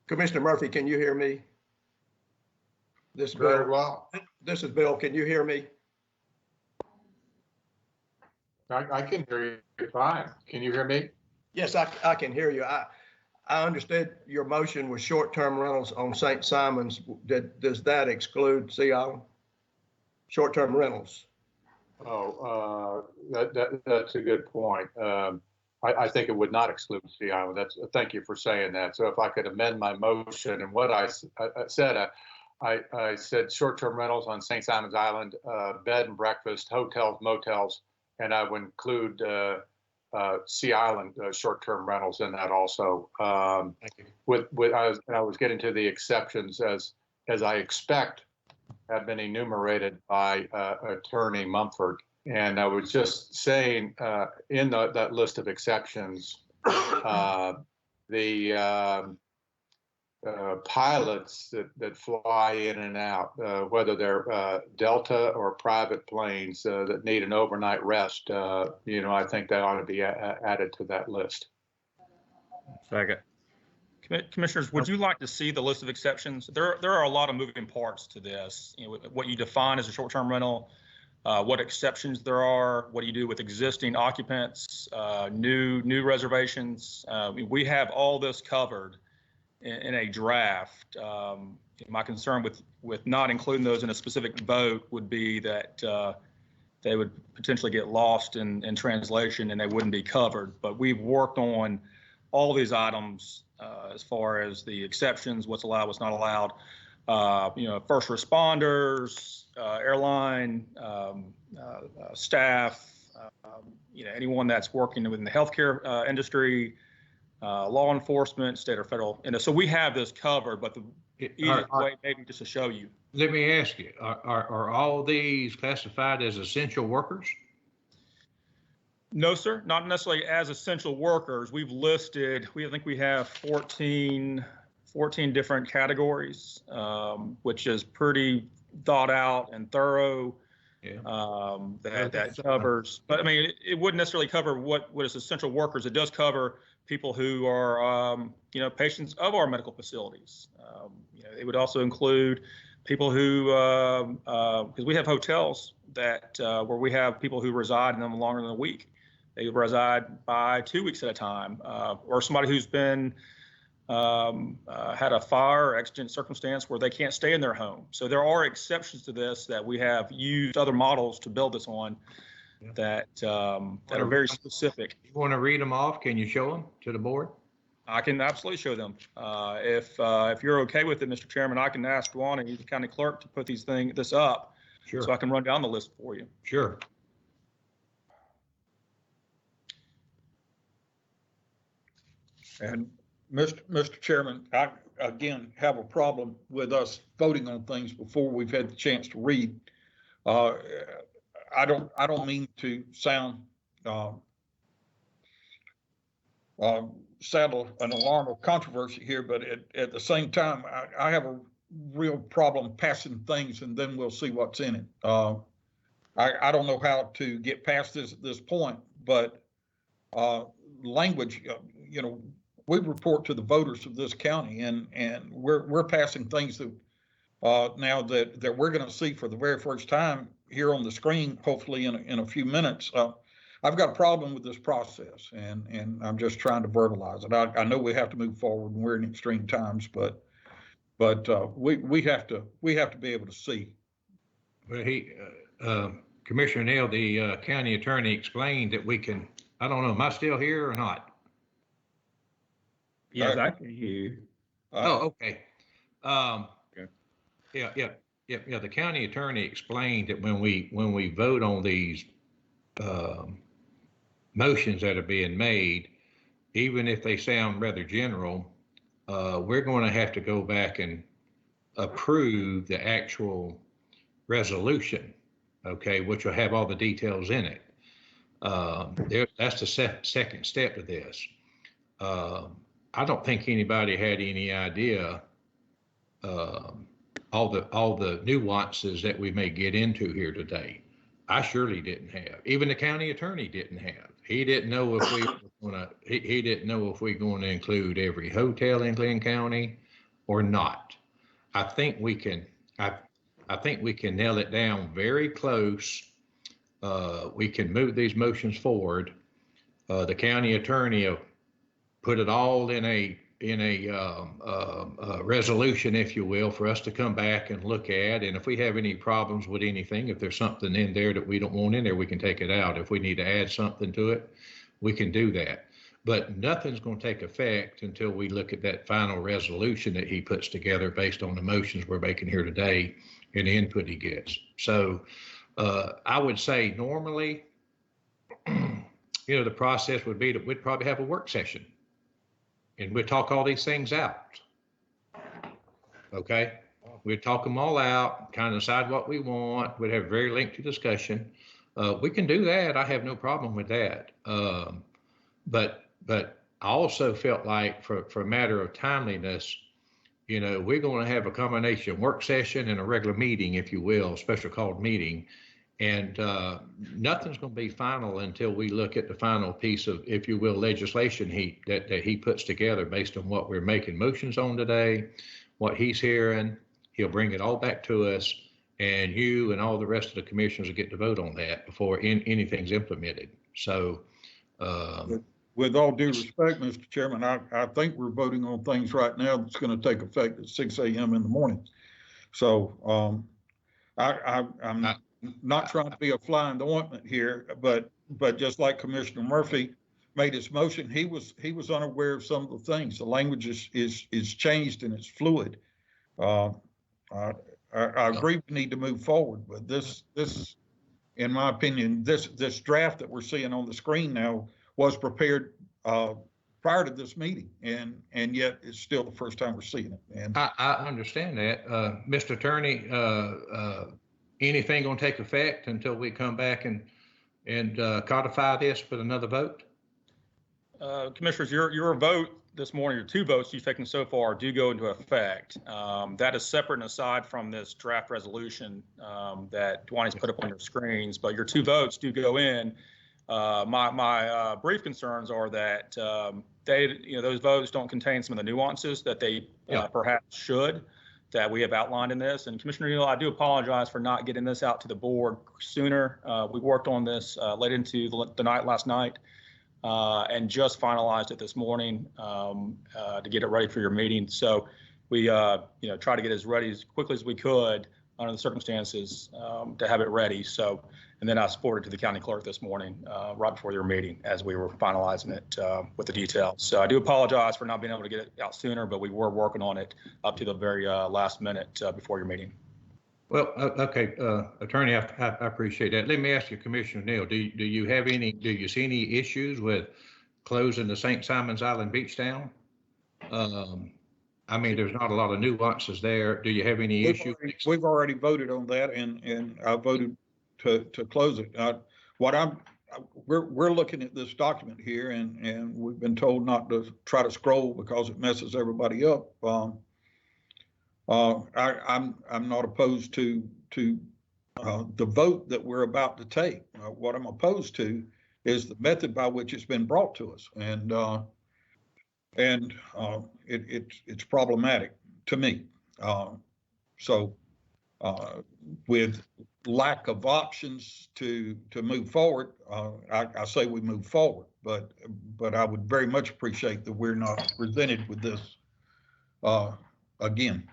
[SPEAKER 3] Commissioner Murphy, can you hear me? This
[SPEAKER 5] Very
[SPEAKER 3] Bill.
[SPEAKER 5] well.
[SPEAKER 3] This is Bill. Can you hear me?
[SPEAKER 5] I can hear you fine. Can you hear me?
[SPEAKER 3] Yes, I can hear you. I understood your motion was short-term rentals on St. Simon's. Does that exclude Sea Island? Short-term rentals?
[SPEAKER 5] Oh, that's a good point. I think it would not exclude Sea Island. Thank you for saying that. So if I could amend my motion, and what I said, I said short-term rentals on St. Simon's Island, bed and breakfast, hotels, motels, and I would include Sea Island short-term rentals in that also.
[SPEAKER 3] Thank you.
[SPEAKER 5] I was getting to the exceptions as I expect have been enumerated by Attorney Mumford. And I was just saying in that list of exceptions, the pilots that fly in and out, whether they're Delta or private planes that need an overnight rest, I think that ought to be added to that list.
[SPEAKER 9] Second. Commissioners, would you like to see the list of exceptions? There are a lot of moving parts to this. What you define as a short-term rental, what exceptions there are, what do you do with existing occupants, new reservations. We have all this covered in a draft. My concern with not including those in a specific vote would be that they would potentially get lost in translation and they wouldn't be covered. But we've worked on all these items as far as the exceptions, what's allowed, what's not allowed. First responders, airline staff, anyone that's working within the healthcare industry, law enforcement, state or federal. So we have this covered, but the easiest way maybe just to show you.
[SPEAKER 1] Let me ask you, are all these classified as essential workers?
[SPEAKER 9] No, sir, not necessarily as essential workers. We've listed, I think we have 14 different categories, which is pretty thought out and thorough.
[SPEAKER 1] Yeah.
[SPEAKER 9] That covers, but I mean, it wouldn't necessarily cover what is essential workers. It does cover people who are, patients of our medical facilities. It would also include people who, because we have hotels that where we have people who reside in them longer than a week. They reside by 2 weeks at a time, or somebody who's been had a fire or exigent circumstance where they can't stay in their home. So there are exceptions to this that we have used other models to build this on that are very specific.
[SPEAKER 1] You want to read them off? Can you show them to the board?
[SPEAKER 9] I can absolutely show them. If you're okay with it, Mr. Chairman, I can ask Dwani, he's the county clerk, to put this up.
[SPEAKER 1] Sure.
[SPEAKER 9] So I can run down the list for you.
[SPEAKER 1] Sure.
[SPEAKER 8] And Mr. Chairman, I again have a problem with us voting on things before we've had the chance to read. I don't mean to sound saddle an alarm of controversy here, but at the same time, I have a real problem passing things and then we'll see what's in it. I don't know how to get past this at this point, but language, we report to the voters of this county, and we're passing things that now that we're going to see for the very first time here on the screen, hopefully in a few minutes. I've got a problem with this process, and I'm just trying to verbalize it. I know we have to move forward, and we're in extreme times, but we have to be able to see.
[SPEAKER 1] Well, Commissioner Neal, the county attorney, explained that we can. I don't know. Am I still here or not?
[SPEAKER 2] Yes, I can hear you.
[SPEAKER 1] Okay. Yeah. The county attorney explained that when we vote on these motions that are being made, even if they sound rather general, we're going to have to go back and approve the actual resolution, okay, which will have all the details in it. That's the second step of this. I don't think anybody had any idea all the nuances that we may get into here today. I surely didn't have. Even the county attorney didn't have. He didn't know if we were going to. He didn't know if we're going to include every hotel in Glynn County or not. I think we can. I think we can nail it down very close. We can move these motions forward. The county attorney will put it all in a resolution, if you will, for us to come back and look at. And if we have any problems with anything, if there's something in there that we don't want in there, we can take it out. If we need to add something to it, we can do that. But nothing's going to take effect until we look at that final resolution that he puts together based on the motions we're making here today and the input he gets. So I would say normally, the process would be that we'd probably have a work session and we'd talk all these things out. Okay. We'd talk them all out, kind of decide what we want. We'd have a very lengthy discussion. We can do that. I have no problem with that. But I also felt like for a matter of timeliness, we're going to have a combination work session and a regular meeting, if you will, special called meeting. And nothing's going to be final until we look at the final piece of, if you will, legislation that he puts together based on what we're making motions on today, what he's hearing. He'll bring it all back to us, and you and all the rest of the commissioners will get to vote on that before anything's implemented. So,
[SPEAKER 8] with all due respect, Mr. Chairman, I think we're voting on things right now that's going to take effect at 6 a.m. in the morning. So I'm not trying to be a fly in the ointment here, but just like Commissioner Murphy made his motion, he was unaware of some of the things. The language is changed and it's fluid. I agree we need to move forward, but this, in my opinion, this draft that we're seeing on the screen now was prepared prior to this meeting, and yet it's still the first time we're seeing it. And
[SPEAKER 1] I understand that, Mr. Attorney. Anything going to take effect until we come back and codify this with another vote?
[SPEAKER 9] Commissioners, your vote this morning, your two votes you've taken so far do go into effect. That is separate and aside from this draft resolution that Dwani's put up on your screens, but your two votes do go in. My brief concerns are that those votes don't contain some of the nuances that they perhaps should, that we have outlined in this. And Commissioner Neal, I do apologize for not getting this out to the board sooner. We worked on this late into the night last night. and just finalized it this morning to get it ready for your meeting. So we try to get as ready as quickly as we could under the circumstances to have it ready. So, and then I supported to the county clerk this morning right before your meeting as we were finalizing it with the details. So I do apologize for not being able to get it out sooner, but we were working on it up to the very last minute before your meeting.
[SPEAKER 1] Well, okay, Attorney, I appreciate that. Let me ask you, Commissioner Neal, do you see any issues with closing the St. Simons Island Beach down? I mean, there's not a lot of nuances there. Do you have any issues?
[SPEAKER 8] We've already voted on that, and I voted to close it. We're looking at this document here, and we've been told not to try to scroll because it messes everybody up. I'm not opposed to the vote that we're about to take. What I'm opposed to is the method by which it's been brought to us, and it's problematic to me. So with lack of options to move forward, I say we move forward, but I would very much appreciate that we're not presented with this again,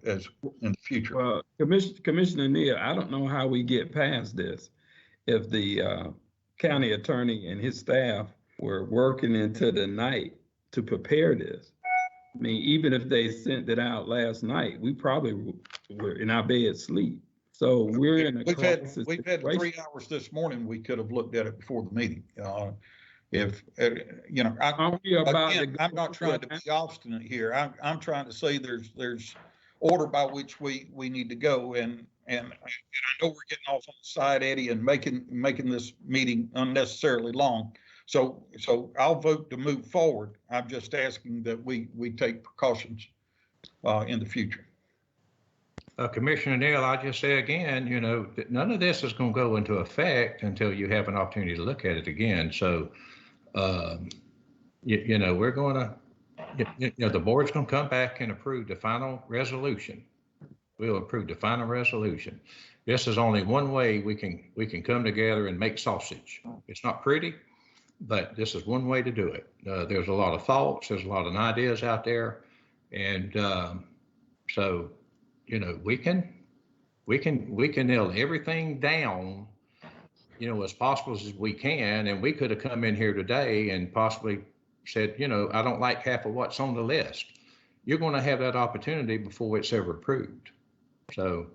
[SPEAKER 8] as in the future.
[SPEAKER 2] Well, Commissioner Neal, I don't know how we get past this. If the county attorney and his staff were working into the night to prepare this, I mean, even if they sent it out last night, we probably were in our bed asleep. So we're in a crisis
[SPEAKER 8] we've had 3 hours this morning. We could have looked at it before the meeting. If I'm not trying to be obstinate here. I'm trying to say there's order by which we need to go, and I know we're getting off on the side, Eddie, and making this meeting unnecessarily long. So I'll vote to move forward. I'm just asking that we take precautions in the future.
[SPEAKER 1] Commissioner Neal, I just say again, that none of this is going to go into effect until you have an opportunity to look at it again. So, we're going to, the board's going to come back and approve the final resolution. We'll approve the final resolution. This is only one way we can come together and make sausage. It's not pretty, but this is one way to do it. There's a lot of thoughts, there's a lot of ideas out there, and so we can nail everything down, as possible as we can. And we could have come in here today and possibly said, I don't like half of what's on the list. You're going to have that opportunity before it's ever approved. So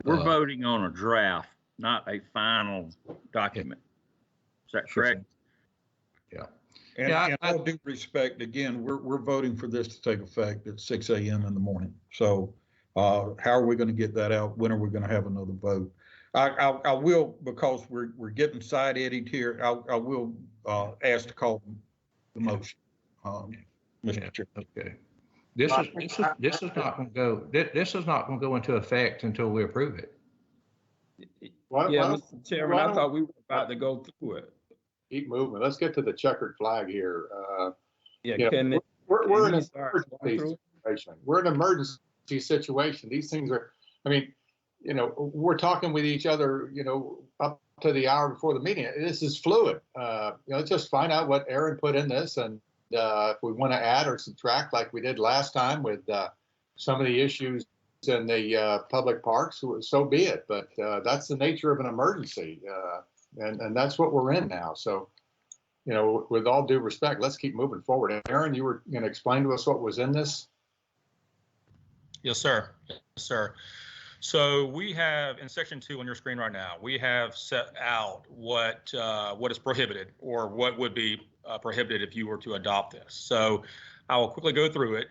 [SPEAKER 4] we're voting on a draft, not a final document. Is that correct?
[SPEAKER 8] Yeah. And all due respect, again, we're voting for this to take effect at 6 a.m. in the morning. So how are we going to get that out? When are we going to have another vote? I will, because we're getting side-edged here, I will ask to call the motion, Mr. Chair.
[SPEAKER 1] Okay. This is not going to go. This is not going to go into effect until we approve it.
[SPEAKER 2] Mr. Chairman, I thought we were about to go through it.
[SPEAKER 5] Keep moving. Let's get to the checkered flag here.
[SPEAKER 2] We're
[SPEAKER 5] in an emergency situation. We're in an emergency situation. These things are, we're talking with each other, up to the hour before the meeting. This is fluid. Let's just find out what Aaron put in this, and if we want to add or subtract like we did last time with some of the issues in the public parks, so be it. But that's the nature of an emergency, and that's what we're in now. So, with all due respect, let's keep moving forward. Aaron, you were going to explain to us what was in this?
[SPEAKER 9] Yes, sir. Yes, sir. So we have in section 2 on your screen right now, we have set out what is prohibited, or what would be prohibited if you were to adopt this. So I will quickly go through it.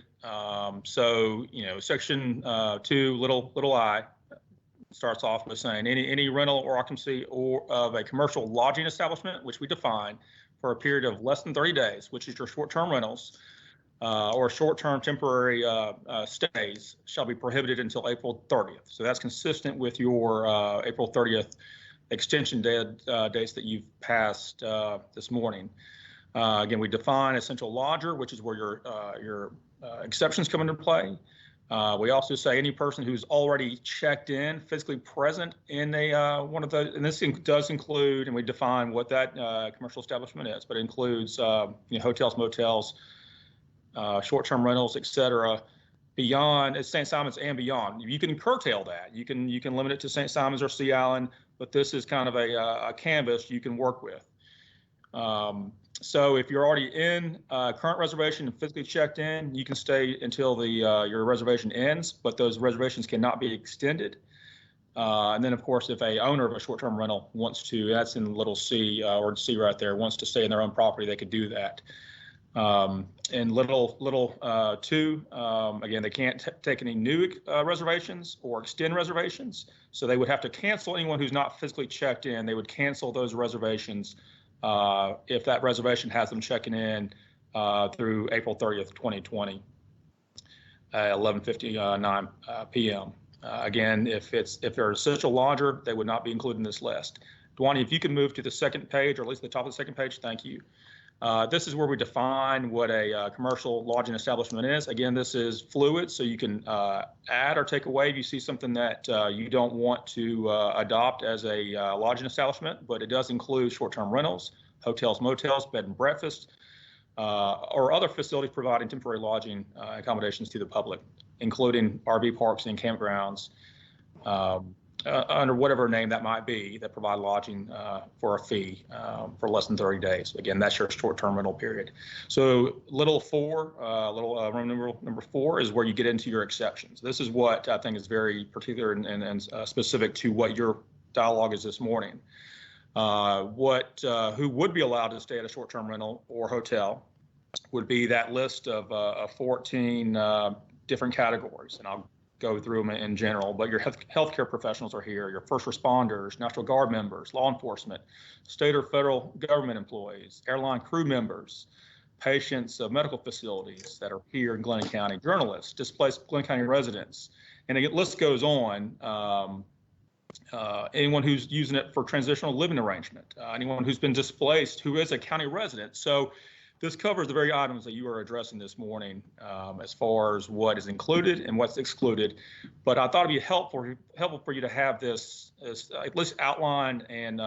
[SPEAKER 9] Section 2, little I, starts off with saying any rental or occupancy of a commercial lodging establishment, which we define, for a period of less than 30 days, which is your short-term rentals, or short-term temporary stays, shall be prohibited until April 30th. So that's consistent with your April 30th extension dates that you've passed this morning. Again, we define essential lodger, which is where your exceptions come into play. We also say any person who's already checked in, physically present in a one of the, and this does include, and we define what that commercial establishment is, but it includes hotels, motels, short-term rentals, et cetera, beyond St. Simons and beyond. You can curtail that. You can limit it to St. Simons or Sea Island, but this is kind of a canvas you can work with. So if you're already in current reservation and physically checked in, you can stay until the your reservation ends, but those reservations cannot be extended. And then, of course, if a owner of a short-term rental wants to, that's in little C or C right there, wants to stay in their own property, they could do that. In little two, again, they can't take any new reservations or extend reservations. So they would have to cancel anyone who's not physically checked in. They would cancel those reservations if that reservation has them checking in through April 30th, 2020, 11:59 p.m. Again, if they're an essential lodger, they would not be included in this list. Dwani, if you can move to the second page, or at least the top of the second page, thank you. This is where we define what a commercial lodging establishment is. Again, this is fluid, so you can add or take away if you see something that you don't want to adopt as a lodging establishment, but it does include short-term rentals, hotels, motels, bed and breakfast, or other facilities providing temporary lodging accommodations to the public, including RV parks and campgrounds, under whatever name that might be, that provide lodging for a fee for less than 30 days. Again, that's your short-term rental period. So room number four is where you get into your exceptions. This is what I think is very particular and specific to what your dialogue is this morning. Who would be allowed to stay at a short-term rental or hotel would be that list of 14 different categories, and I'll go through them in general, but your healthcare professionals are here, your first responders, National Guard members, law enforcement, state or federal government employees, airline crew members, patients of medical facilities that are here in Glynn County, journalists, displaced Glynn County residents, and the list goes on. Anyone who's using it for transitional living arrangement, anyone who's been displaced who is a county resident. So this covers the very items that you are addressing this morning as far as what is included and what's excluded. But I thought it'd be helpful for you to have this at least outlined and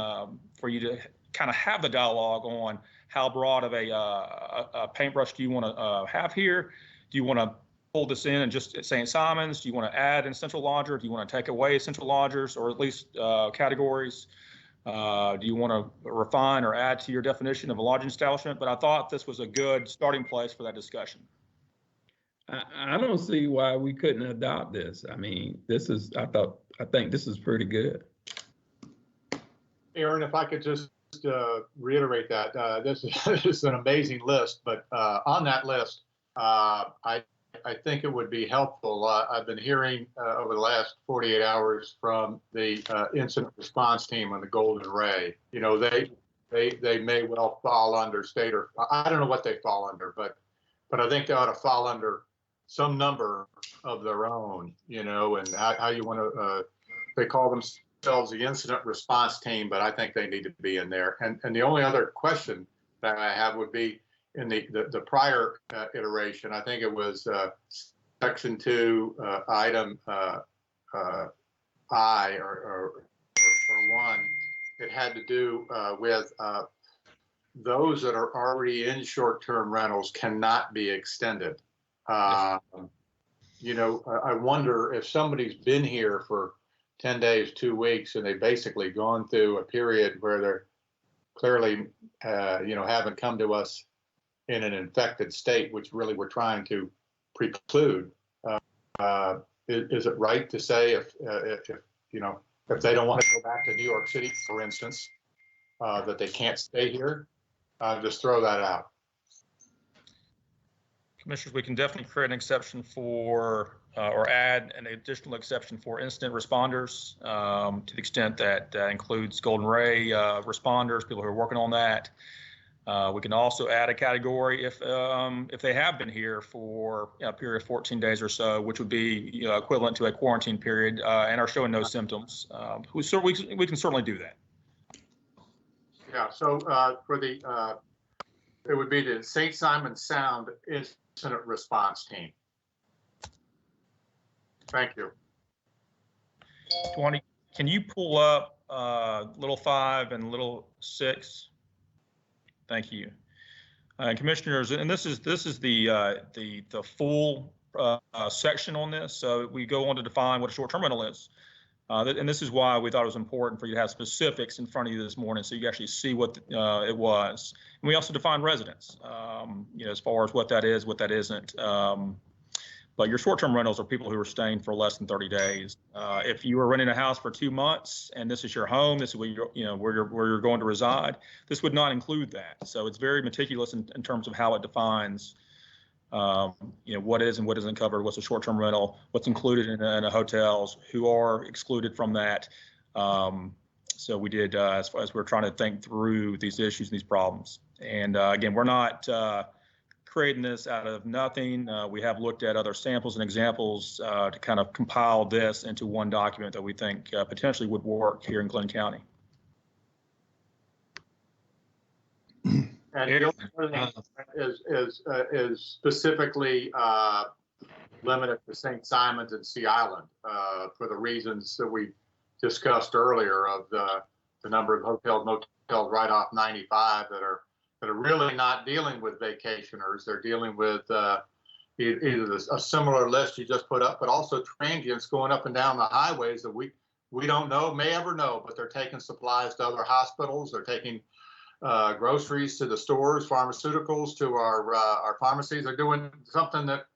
[SPEAKER 9] for you to kind of have the dialogue on how broad of a paintbrush do you want to have here? Do you want to pull this in and just at St. Simons? Do you want to add an essential lodger? Do you want to take away essential lodgers or at least categories? Do you want to refine or add to your definition of a lodging establishment? But I thought this was a good starting place for that discussion.
[SPEAKER 2] I don't see why we couldn't adopt this. I mean, I think this is pretty good.
[SPEAKER 5] Aaron, if I could just reiterate that, this is an amazing list, but on that list, I think it would be helpful. I've been hearing over the last 48 hours from the incident response team on the Golden Ray. You know, they may well fall under state or I don't know what they fall under, but I think they ought to fall under some number of their own. You know, and how you want to. They call themselves the incident response team, but I think they need to be in there. And the only other question that I have would be, in the prior iteration, I think it was section 2, item I or 1. It had to do with those that are already in short-term rentals cannot be extended. You know, I wonder if somebody's been here for 10 days, 2 weeks, and they've basically gone through a period where they're clearly, haven't come to us in an infected state, which really we're trying to preclude. Is it right to say if they don't want to go back to New York City, for instance, that they can't stay here? Just throw that out.
[SPEAKER 9] Commissioners, we can definitely create an exception for, or add an additional exception for incident responders to the extent that includes Golden Ray responders, people who are working on that. We can also add a category if they have been here for a period of 14 days or so, which would be equivalent to a quarantine period and are showing no symptoms. We can certainly do that.
[SPEAKER 5] Yeah. So for the it would be the St. Simons Sound Incident Response Team. Thank you.
[SPEAKER 9] 20, can you pull up little 5 and little 6? Thank you. Commissioners, and this is the full section on this. So we go on to define what a short-term rental is. And this is why we thought it was important for you to have specifics in front of you this morning so you can actually see what it was. And we also define residence, as far as what that is, what that isn't. But your short-term rentals are people who are staying for less than 30 days. If you are renting a house for 2 months and this is your home, this is where you're going to reside, this would not include that. So it's very meticulous in terms of how it defines, what is and what isn't covered, what's a short-term rental, what's included in the hotels, who are excluded from that. So we did, as we're trying to think through these issues and these problems. And again, we're not creating this out of nothing. We have looked at other samples and examples to kind of compile this into one document that we think potentially would work here in Glynn County.
[SPEAKER 5] And the other thing is specifically limited to St. Simons and Sea Island for the reasons that we discussed earlier of the number of hotels, motels right off 95 that are really not dealing with vacationers. They're dealing with either a similar list you just put up, but also transients going up and down the highways that we don't know, may ever know, but they're taking supplies to other hospitals. They're taking groceries to the stores, pharmaceuticals to our pharmacies. They're doing something that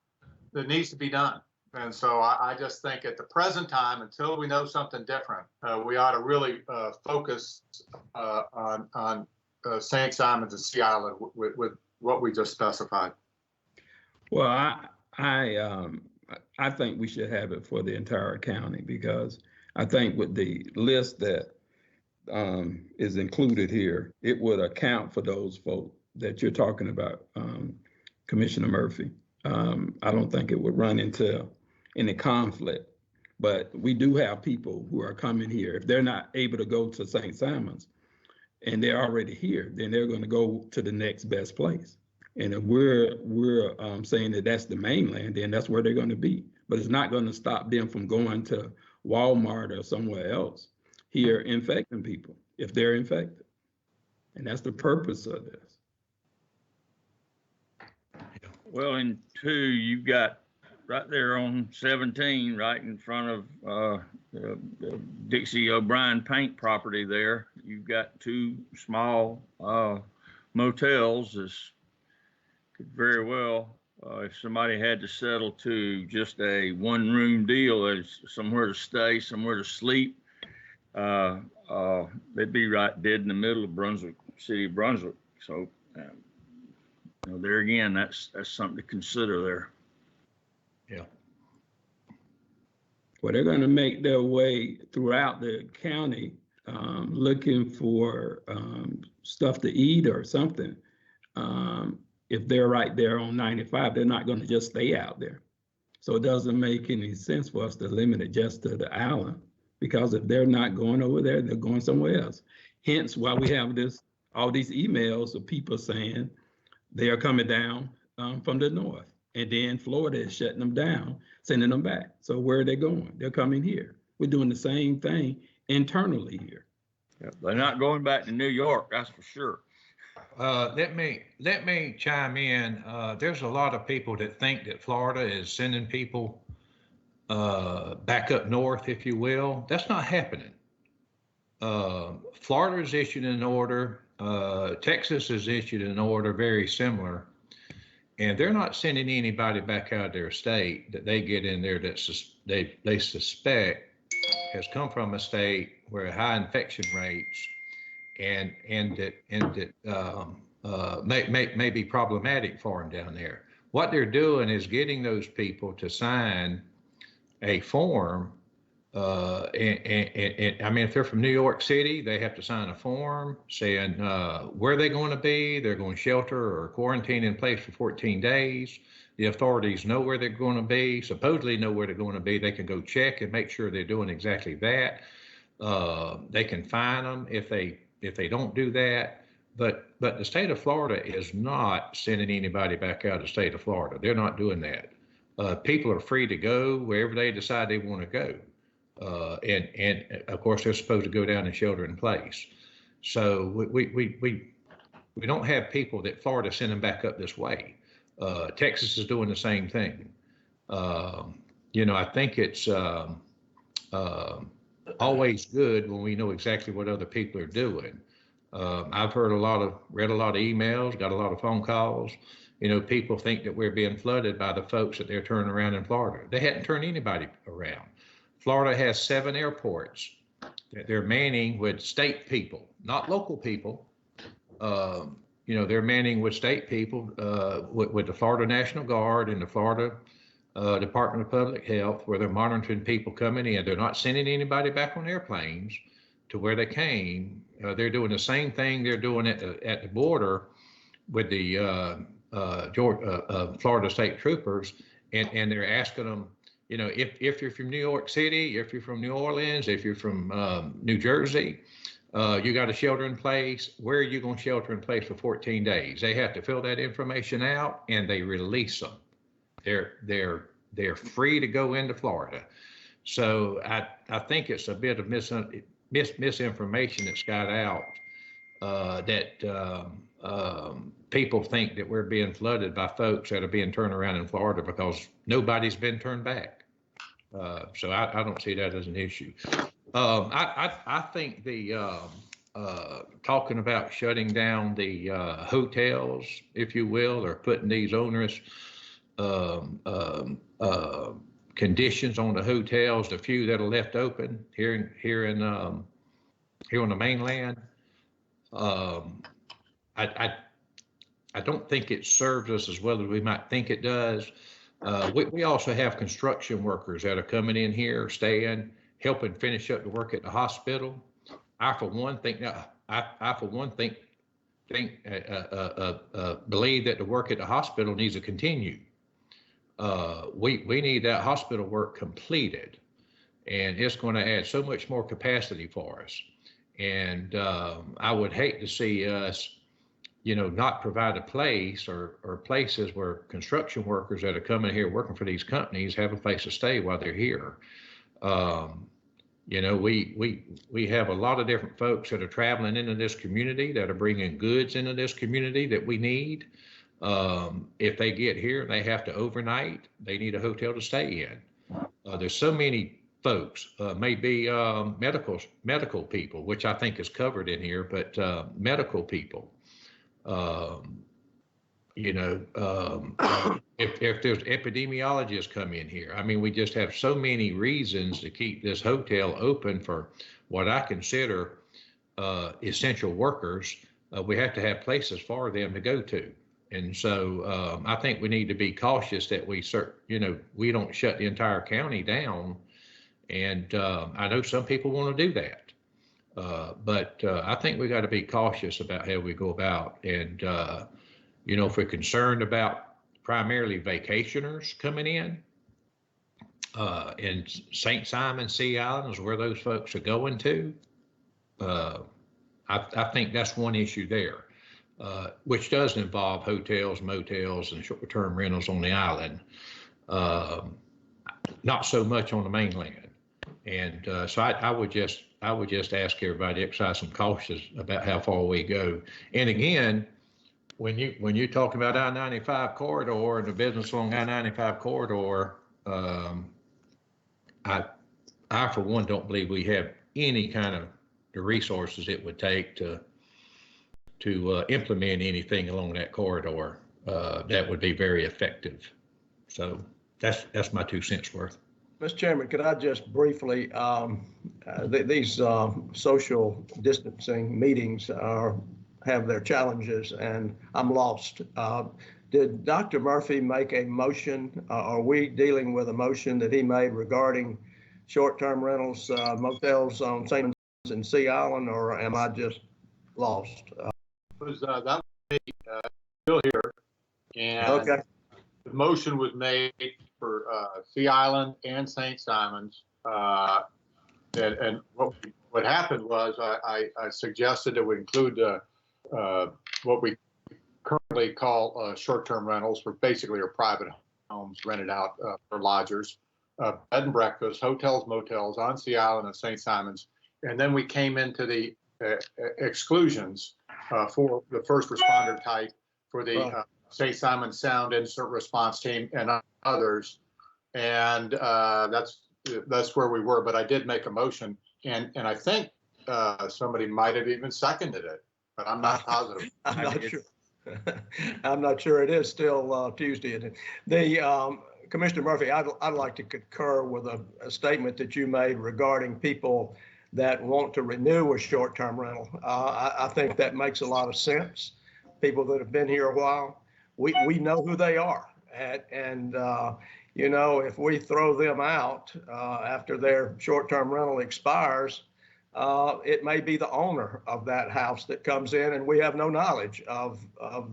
[SPEAKER 5] needs to be done. And so I just think at the present time, until we know something different, we ought to really focus on St. Simons and Sea Island with what we just specified.
[SPEAKER 2] Well, I think we should have it for the entire county, because I think with the list that is included here, it would account for those folks that you're talking about, Commissioner Murphy. I don't think it would run into any conflict, but we do have people who are coming here. If they're not able to go to St. Simons and they're already here, then they're going to go to the next best place. And if we're saying that that's the mainland, then that's where they're going to be. But it's not going to stop them from going to Walmart or somewhere else here infecting people if they're infected. And that's the purpose of this.
[SPEAKER 4] Well, in 2, you've got right there on 17, right in front of the Dixie O'Brien paint property there, you've got 2 small motels. This could very well, if somebody had to settle to just a 1-room deal, as somewhere to stay, somewhere to sleep, they'd be right dead in the middle of Brunswick, city of Brunswick. So, there again, that's something to consider there.
[SPEAKER 1] Yeah.
[SPEAKER 2] Well, they're going to make their way throughout the county looking for stuff to eat or something. If they're right there on 95, they're not going to just stay out there. So it doesn't make any sense for us to limit it just to the island, because if they're not going over there, they're going somewhere else. Hence why we have all these emails of people saying they are coming down from the north. And then Florida is shutting them down, sending them back. So where are they going? They're coming here. We're doing the same thing internally here.
[SPEAKER 4] Yeah, they're not going back to New York, that's for sure.
[SPEAKER 1] Let me chime in. There's a lot of people that think that Florida is sending people back up north, if you will. That's not happening. Florida has issued an order. Texas has issued an order very similar. And they're not sending anybody back out of their state that they get in there that they suspect has come from a state where high infection rates and that may be problematic for them down there. What they're doing is getting those people to sign a form. And I mean, if they're from New York City, they have to sign a form saying where they're going to be. They're going to shelter or quarantine in place for 14 days. The authorities know where they're going to be, supposedly know where they're going to be. They can go check and make sure they're doing exactly that. They can fine them if they don't do that. But the state of Florida is not sending anybody back out of the state of Florida. They're not doing that. People are free to go wherever they decide they want to go. And of course, they're supposed to go down and shelter in place. So we don't have people that Florida send them back up this way. Texas is doing the same thing. I think it's always good when we know exactly what other people are doing. I've read a lot of emails, got a lot of phone calls. People think that we're being flooded by the folks that they're turning around in Florida. They hadn't turned anybody around. Florida has 7 airports that they're manning with state people, not local people. They're manning with state people, with the Florida National Guard and the Florida Department of Public Health, where they're monitoring people coming in. They're not sending anybody back on airplanes to where they came. They're doing the same thing they're doing at the border with the Florida State Troopers, and they're asking them, if you're from New York City, if you're from New Orleans, if you're from New Jersey, you got a shelter in place. Where are you going to shelter in place for 14 days? They have to fill that information out, and they release them. They're free to go into Florida. So I think it's a bit of misinformation that's got out, that people think that we're being flooded by folks that are being turned around in Florida, because nobody's been turned back. So I don't see that as an issue. I think the talking about shutting down the hotels, if you will, or putting these onerous conditions on the hotels, the few that are left open here on the mainland. I don't think it serves us as well as we might think it does. We also have construction workers that are coming in here, staying, helping finish up the work at the hospital. I for one think believe that the work at the hospital needs to continue. We need that hospital work completed, and it's going to add so much more capacity for us. And I would hate to see us, not provide a place or places where construction workers that are coming here working for these companies have a place to stay while they're here. We have a lot of different folks that are traveling into this community, that are bringing goods into this community that we need. If they get here and they have to overnight, they need a hotel to stay in. There's so many folks, maybe medical people, which I think is covered in here, but medical people, if there's epidemiologists come in here, I mean, we just have so many reasons to keep this hotel open for what I consider essential workers. We have to have places for them to go to. And so I think we need to be cautious that we don't shut the entire county down. And I know some people want to do that. But I think we got to be cautious about how we go about. And, if we're concerned about primarily vacationers coming in St. Simon, Sea Island is where those folks are going to, I think that's one issue there. Which does involve hotels, motels, and short-term rentals on the island, not so much on the mainland. And so I would just ask everybody to exercise some caution about how far we go. And again, when you talk about I-95 corridor and the business along I-95 corridor, I for one don't believe we have any kind of the resources it would take to implement anything along that corridor that would be very effective. So that's my 2 cents worth.
[SPEAKER 3] Mr. Chairman, could I just briefly, these social distancing meetings have their challenges, and I'm lost. Did Dr. Murphy make a motion? Are we dealing with a motion that he made regarding short-term rentals, motels on St. and Sea Island, or am I just lost?
[SPEAKER 5] Was that still here, and
[SPEAKER 3] okay.
[SPEAKER 5] The motion was made for Sea Island and St. Simon's, and what happened was I suggested that we include what we currently call short-term rentals, for basically our private homes. homes rented out for lodgers, bed and breakfast, hotels, motels on Sea Island and St. Simons. And then we came into the exclusions for the first responder type for the St. Simon Sound Instant Response Team and others. And that's where we were. But I did make a motion, and I think somebody might have even seconded it, but I'm not positive.
[SPEAKER 3] I'm not sure. I'm not sure it is still Tuesday. The Commissioner Murphy, I'd like to concur with a statement that you made regarding people that want to renew a short-term rental. I think that makes a lot of sense. People that have been here a while, we know who they are, and you know, if we throw them out after their short-term rental expires, it may be the owner of that house that comes in, and we have no knowledge of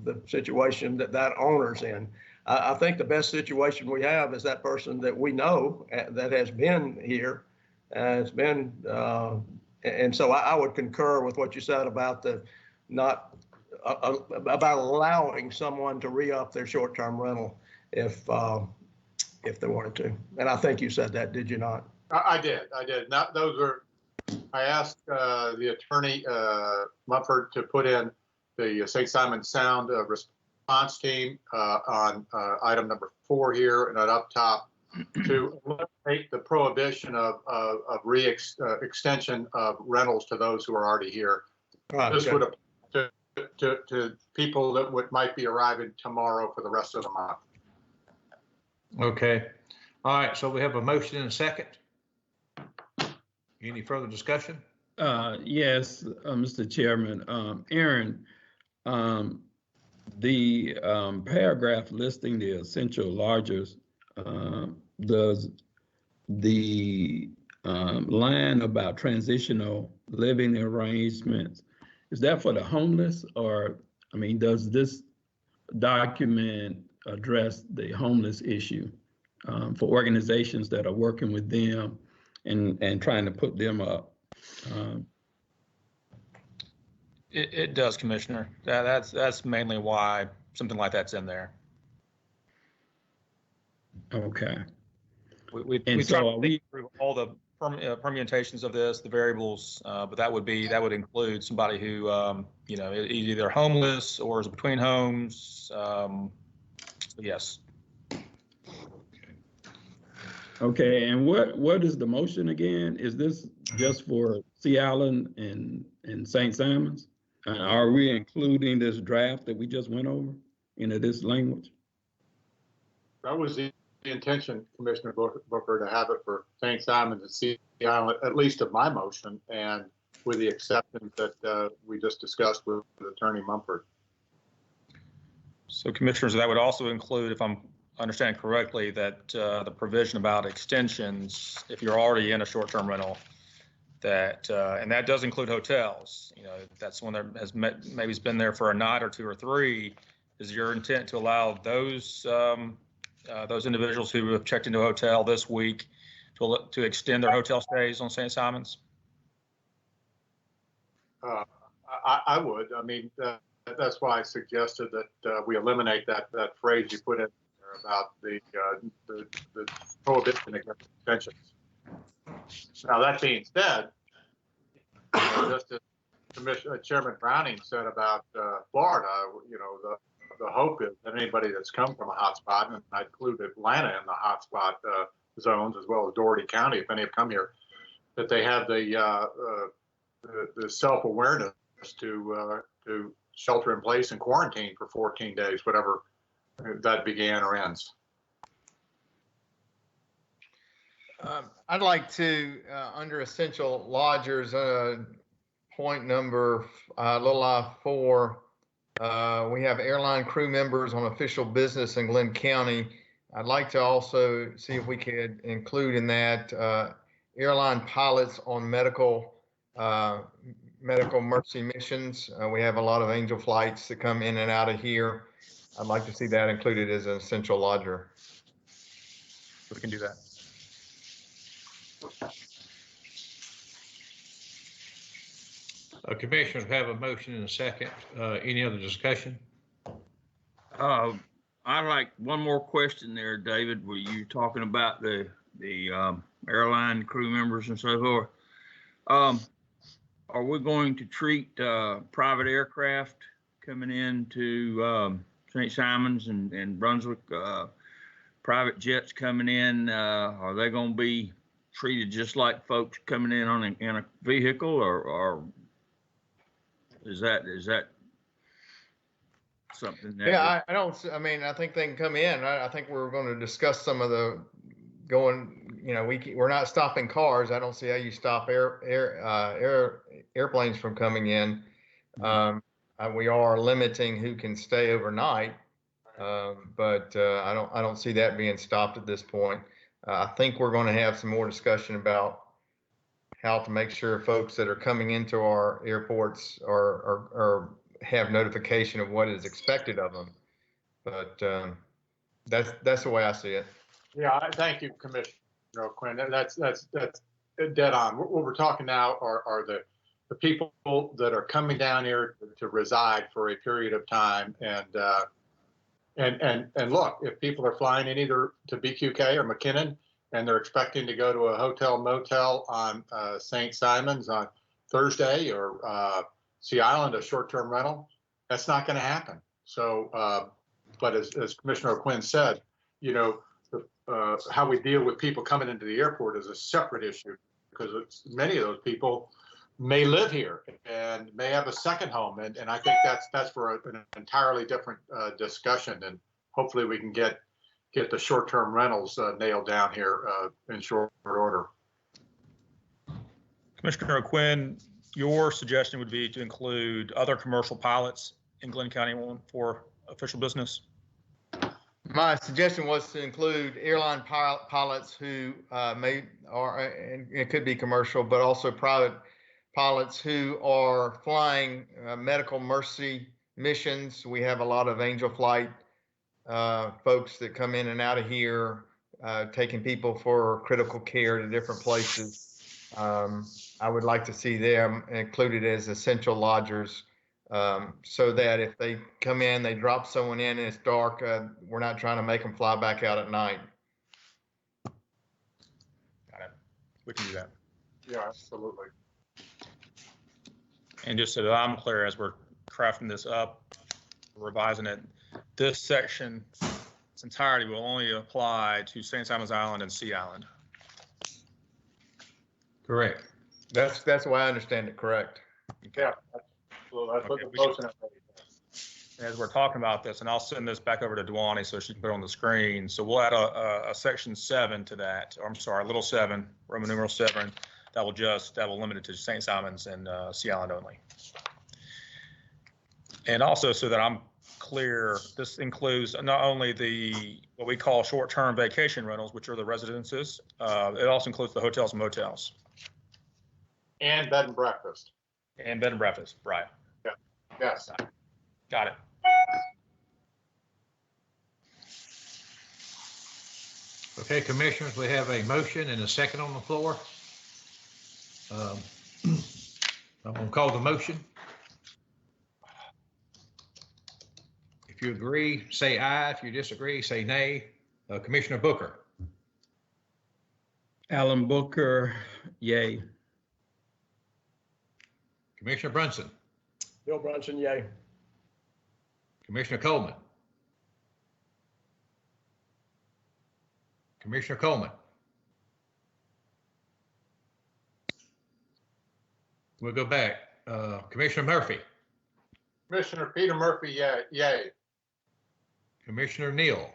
[SPEAKER 3] the situation that owner's in. I think the best situation we have is that person that we know that has been here, has been, and so I would concur with what you said about the not about allowing someone to re-up their short-term rental if they wanted to. And I think you said that, did you not?
[SPEAKER 5] I did. Not, those were, I asked the attorney, Mumford, to put in the St. Simon Sound response team on item number 4 here and up top to eliminate the prohibition of extension of rentals to those who are already here. This would apply to people that might be arriving tomorrow for the rest of the month.
[SPEAKER 1] Okay. All right. So we have a motion and a second. Any further discussion?
[SPEAKER 2] Yes, Mr. Chairman. Aaron, the paragraph listing the essential lodgers, does the line about transitional living arrangements, is that for the homeless, or, I mean, does this document address the homeless issue for organizations that are working with them and trying to put them up?
[SPEAKER 9] It does, Commissioner. That's mainly why something like that's in there.
[SPEAKER 2] Okay.
[SPEAKER 9] We try to think through all the permutations of this, the variables, but that would include somebody who, you know, either homeless or is between homes. So yes.
[SPEAKER 2] Okay, and what is the motion again? Is this just for Sea Island and St. Simons? Are we including this draft that we just went over into this language?
[SPEAKER 5] That was the intention, Commissioner Booker, to have it for St. Simons and Sea Island, at least of my motion, and with the exception that we just discussed with Attorney Mumford.
[SPEAKER 9] So, Commissioners, that would also include, if I'm understanding correctly, that the provision about extensions, if you're already in a short-term rental, that and that does include hotels. You know, if that's one that has maybe it's been there for a night or 2 or 3. Is your intent to allow those individuals who have checked into a hotel this week to extend their hotel stays on St. Simons?
[SPEAKER 5] I would. I mean, that's why I suggested that we eliminate that phrase you put in there about the prohibition against extensions. Now, that being said, just as Chairman Browning said about Florida, you know, the hope is that anybody that's come from a hotspot, and I include Atlanta in the hotspot zones as well as Doherty County, if any have come here, that they have the self-awareness to shelter in place and quarantine for 14 days, whatever that began or ends.
[SPEAKER 7] I'd like to, under essential lodgers, point number little I-4, we have airline crew members on official business in Glynn County. I'd like to also see if we could include in that airline pilots on medical emergency missions. We have a lot of Angel flights that come in and out of here. I'd like to see that included as an essential lodger.
[SPEAKER 9] We can do that.
[SPEAKER 1] Commissioners have a motion and a second. Any other discussion?
[SPEAKER 4] I like one more question there, David. Were you talking about the airline crew members and so forth? Are we going to treat private aircraft coming into St. Simons and Brunswick, private jets coming in? Are they going to be treated just like folks coming in in a vehicle, or is that something that?
[SPEAKER 7] Yeah, I don't, I mean, I think they can come in. I think we're going to discuss some of the going, you know, we're not stopping cars. I don't see how you stop airplanes from coming in. We are limiting who can stay overnight. But I don't see that being stopped at this point. I think we're going to have some more discussion about how to make sure folks that are coming into our airports are have notification of what is expected of them. But that's the way I see it.
[SPEAKER 5] Yeah, thank you, Commissioner Quinn. That's dead on. What we're talking now are the people that are coming down here to reside for a period of time, and look, if people are flying in either to BQK or McKinnon and they're expecting to go to a hotel motel on St. Simons on Thursday, or Sea Island, a short-term rental, that's not going to happen. So, but as Commissioner Quinn said, you know, how we deal with people coming into the airport is a separate issue, because many of those people may live here and may have a second home, and I think that's for an entirely different discussion, and hopefully we can get the short-term rentals nailed down here in short order.
[SPEAKER 9] Commissioner Quinn, your suggestion would be to include other commercial pilots in Glynn County for official business?
[SPEAKER 7] My suggestion was to include airline pilots who and it could be commercial, but also private pilots who are flying medical emergency missions. We have a lot of Angel Flight folks that come in and out of here, taking people for critical care to different places. I would like to see them included as essential lodgers, so that if they come in, they drop someone in and it's dark, we're not trying to make them fly back out at night.
[SPEAKER 9] Got it. We can do that.
[SPEAKER 5] Yeah, absolutely.
[SPEAKER 9] And just so that I'm clear, as we're crafting this up, revising it, this section, its entirety will only apply to St. Simons Island and Sea Island.
[SPEAKER 1] Correct.
[SPEAKER 7] That's the way I understand it. Correct.
[SPEAKER 5] Yeah, that's what the motion is.
[SPEAKER 9] As we're talking about this, and I'll send this back over to Dwani so she can put it on the screen. So we'll add a section 7 to that. Or I'm sorry, little 7, Roman numeral 7. That will limit it to St. Simons and Sea Island only. And also, so that I'm clear, this includes not only what we call short-term vacation rentals, which are the residences. It also includes the hotels and motels.
[SPEAKER 5] And bed and breakfast.
[SPEAKER 9] And bed and breakfast, right.
[SPEAKER 5] Yeah. Yes.
[SPEAKER 9] Got it.
[SPEAKER 1] Okay, commissioners, we have a motion and a second on the floor. I'm going to call the motion. If you agree, say aye. If you disagree, say nay. Commissioner Booker.
[SPEAKER 2] Alan Booker, yay.
[SPEAKER 1] Commissioner Brunson.
[SPEAKER 3] Bill Brunson, yay.
[SPEAKER 1] Commissioner Coleman. Commissioner Coleman. We'll go back. Commissioner Murphy.
[SPEAKER 5] Commissioner Peter Murphy, yay.
[SPEAKER 1] Commissioner Neal.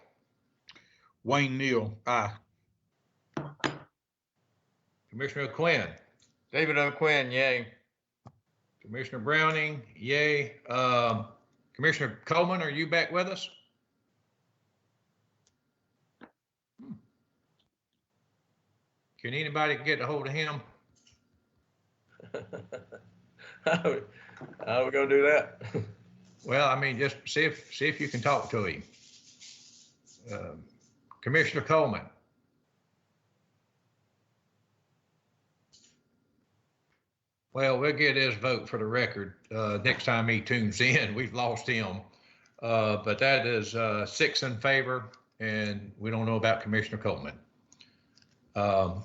[SPEAKER 8] Wayne Neal, aye.
[SPEAKER 1] Commissioner Quinn.
[SPEAKER 7] David O'Quinn, yay.
[SPEAKER 1] Commissioner Browning, yay. Commissioner Coleman, are you back with us? Can anybody get a hold of him?
[SPEAKER 3] How are we gonna do that?
[SPEAKER 1] Well, I mean, just see if you can talk to him. Commissioner Coleman. Well, we'll get his vote for the record. Next time he tunes in, we've lost him. But that is 6 in favor, and we don't know about Commissioner Coleman. I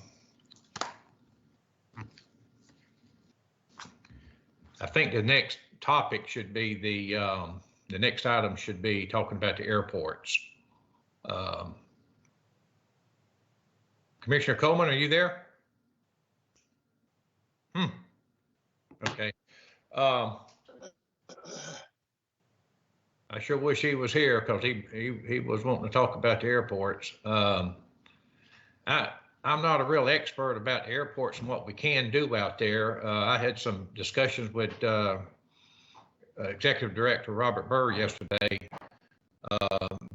[SPEAKER 1] think the next topic should be the next item should be talking about the airports. Commissioner Coleman, are you there? Okay. I sure wish he was here because he was wanting to talk about the airports. I'm not a real expert about the airports and what we can do out there. I had some discussions with Executive Director Robert Burr yesterday.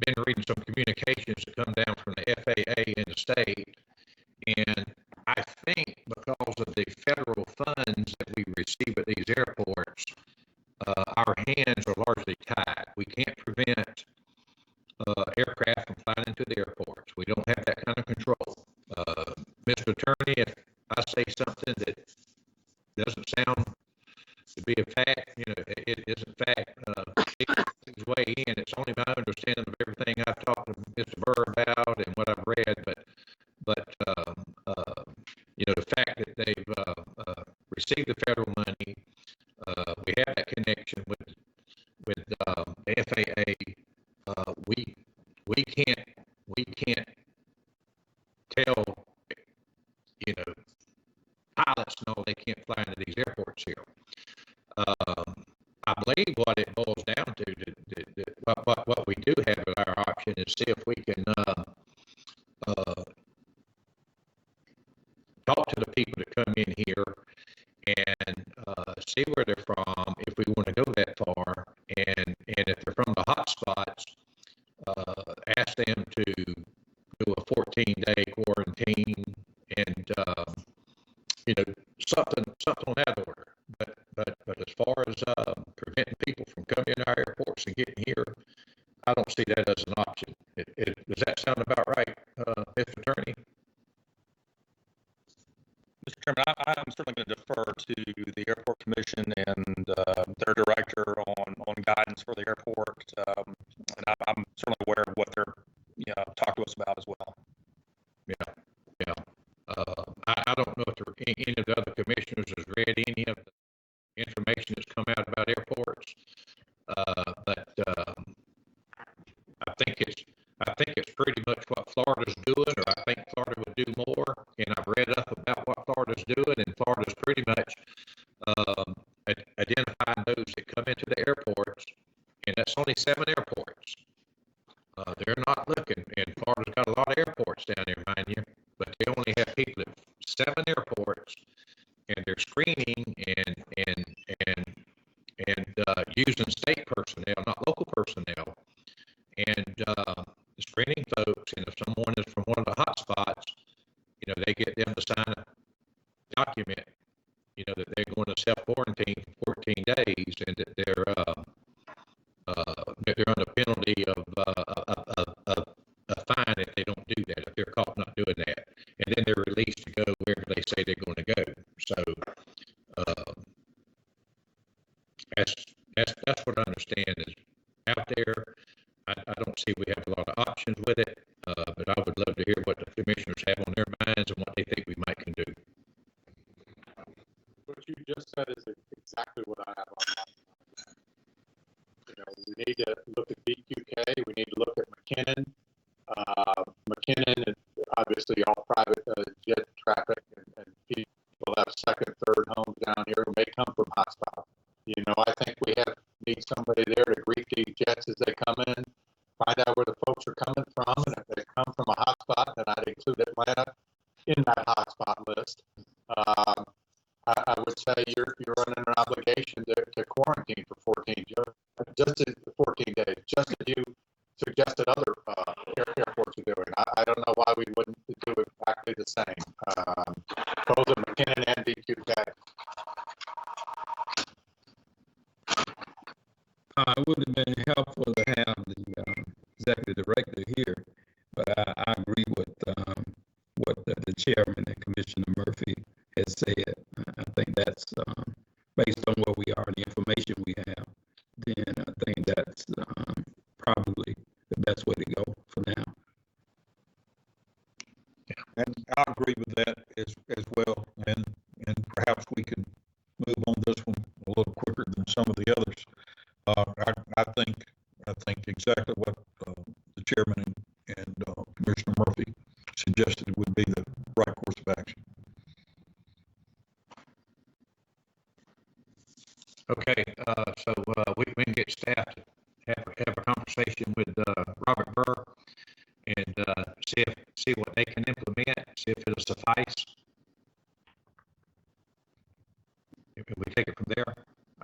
[SPEAKER 1] Been reading some communications that come down from the FAA and the state, and I think because of the federal funds that we receive at these airports, our hands are largely tied. We can't prevent aircraft from flying into the airports. We don't have that kind of control. Mr. Attorney, if I say something that doesn't sound to be a fact, it isn't fact. It's way in. It's only my understanding of everything I've talked to Mr. Burr about and what I've read, but the fact that they've received the federal money, we have that connection with the FAA. We can't tell pilots no, they can't fly into these airports here. I believe what it boils down to, what we do have as our option is see if we can talk to the people that come in here and see where they're from, if we want to go that far, and if they're from the hot spots, ask them to do a 14-day quarantine and something on that order. But as far as preventing people from coming in our airports and getting here, I don't see that as an option. Does that sound about right, Mr. Attorney?
[SPEAKER 9] Mr. Chairman, I'm certainly going to defer to the Airport Commission and their director on guidance for the airport, and I'm certainly aware of what they're talked to us about as well.
[SPEAKER 1] Yeah. I don't know if any of the other commissioners has read any of the information that's come out about airports, but I think it's pretty much what Florida's doing, or I think Florida would do more. And I've read up about what Florida's doing, and Florida's pretty much identifying those that come into the airports, and that's only 7 airports. They're not looking, and Florida's got a lot of airports down there, mind you, but they only have people at 7 airports, and they're screening and using state personnel, not local personnel, and screening folks. And if someone is from one of the hot spots, they get them to sign a document, that they're going to self-quarantine for 14 days, and that they're under penalty of a fine if they don't do that, if they're caught not doing that. And then they're released to go wherever they say they're going to go. So that's what I understand is out there. I don't see we have a lot of options with it, but I would love to hear what the commissioners have on their minds and what they think we might can do.
[SPEAKER 5] What you just said is exactly what I have on my mind. We need to look at BQK. We need to look at McKinnon. McKinnon is obviously all private jet traffic, and people have second, third homes down here who may come from hotspot. I think we need somebody there to greet these jets as they come in, find out where the folks are coming from, and if they come from a hotspot, then I'd include Atlanta in that hotspot list. I would say you're under an obligation to quarantine for 14 days, just as you suggested other airports are doing. I don't know why we wouldn't do exactly the same. Both at McKinnon and BQK.
[SPEAKER 2] It would have been helpful to have the executive director here, but I agree with what the chairman and Commissioner Murphy has said. I think that's based on where we are, the information we have. Then I think that's
[SPEAKER 8] exactly what the chairman and Commissioner Murphy suggested would be the right course of action.
[SPEAKER 1] Okay, so we can get staff to have a conversation with Robert Burr and see what they can implement, see if it'll suffice. If we take it from there,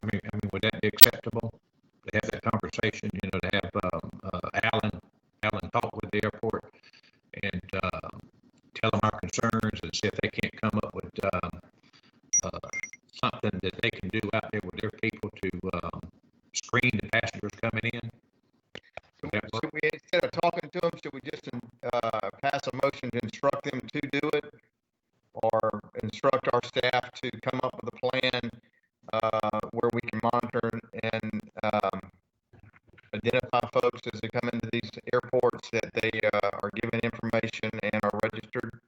[SPEAKER 1] I mean, would that be acceptable? To have that conversation, you know, to have Alan talk with the airport and tell them our concerns and see if they can't come up with something that they can do out there with their people to screen the passengers coming in.
[SPEAKER 7] Should we, instead of talking to them, should we just pass a motion to instruct them to do it? Or instruct our staff to come up with a plan where we can monitor and identify folks as they come into these airports that they are given information and are registered?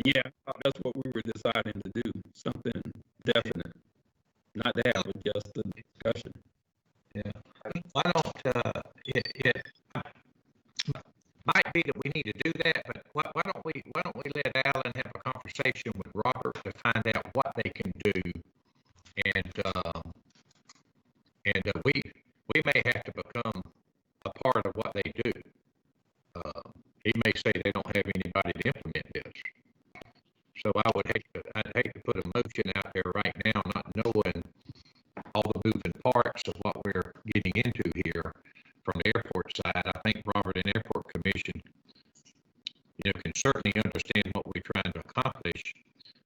[SPEAKER 2] Yeah, that's what we were deciding to do, something definite, not to have just a discussion.
[SPEAKER 1] Yeah. Why don't it might be that we need to do that, but why don't we let Alan have a conversation with Robert to find out what they can do, and we may have to become a part of what they do. He may say they don't have anybody to implement this. So I'd hate to put a motion out there right now, not knowing all the moving parts of what we're getting into here from the airport side. I think Robert and Airport Commission, you know, can certainly understand what we're trying to accomplish.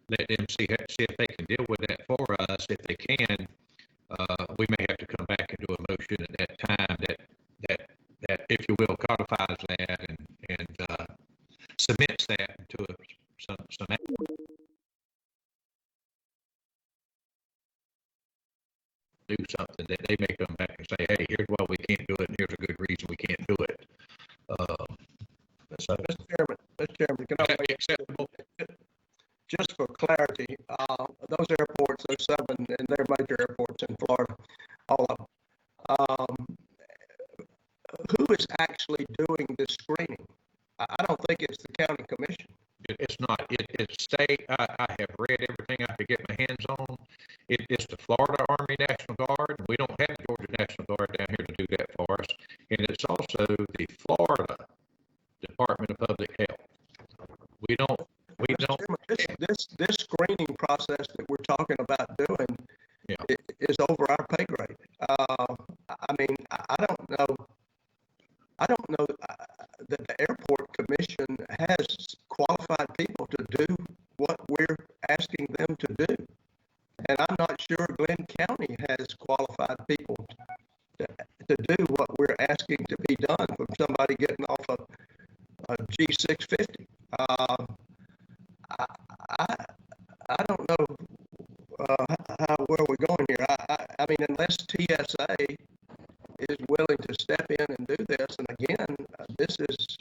[SPEAKER 1] Let them see if they can deal with that for us. If they can, we may have to come back and do a motion at that time that if you will, codifies that and cements that into some do something that they may come back and say, hey, here's why we can't do it, and here's a good reason we can't do it. So,
[SPEAKER 3] Mr. Chairman, can I
[SPEAKER 1] that be acceptable?
[SPEAKER 3] just for clarity, those airports, those 7, and they're major airports in Florida, all of them. Who is actually doing the screening? I don't think it's the county commission.
[SPEAKER 1] It's not. It's state. I have read everything I could get my hands on. It's the Florida Army National Guard. We don't have the Georgia National Guard down here to do that for us. And it's also the Florida Department of Public Health. We don't. This
[SPEAKER 3] screening process that we're talking about doing is over our pay grade. I mean, I don't know that the airport commission has qualified people to do what we're asking them to do. And I'm not sure Glynn County has qualified people to do what we're asking to be done from somebody getting off a G650. I don't know where we're going here. I mean, unless TSA is willing to step in and do this, and again, this is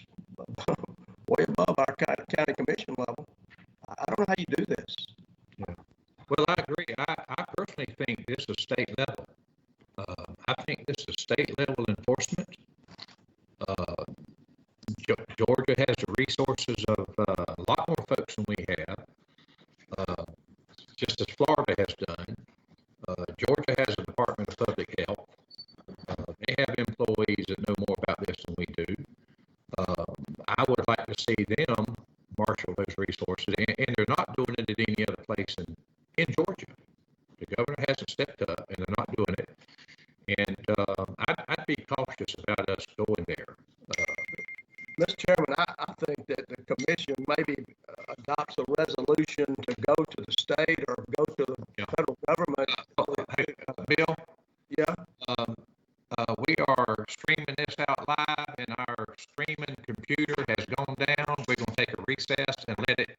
[SPEAKER 3] way above our county commission level. I don't know how you do this.
[SPEAKER 1] Yeah. Well, I agree. I personally think this is state level. I think this is state level enforcement. Georgia has the resources of a lot more folks than we have, just as Florida has done. Georgia has a Department of Public Health. They have employees that know more about this than we do. I would like to see them marshal those resources, and they're not doing it at any other place in Georgia. The governor hasn't stepped up, and they're not doing it. And I'd be cautious about us going there.
[SPEAKER 3] Mr. Chairman, I think that the commission maybe adopts a resolution to go to the state or go to the federal government.
[SPEAKER 1] Bill?
[SPEAKER 3] Yeah.
[SPEAKER 1] We are streaming this out live, and our streaming computer has gone down. We're going to take a recess and let it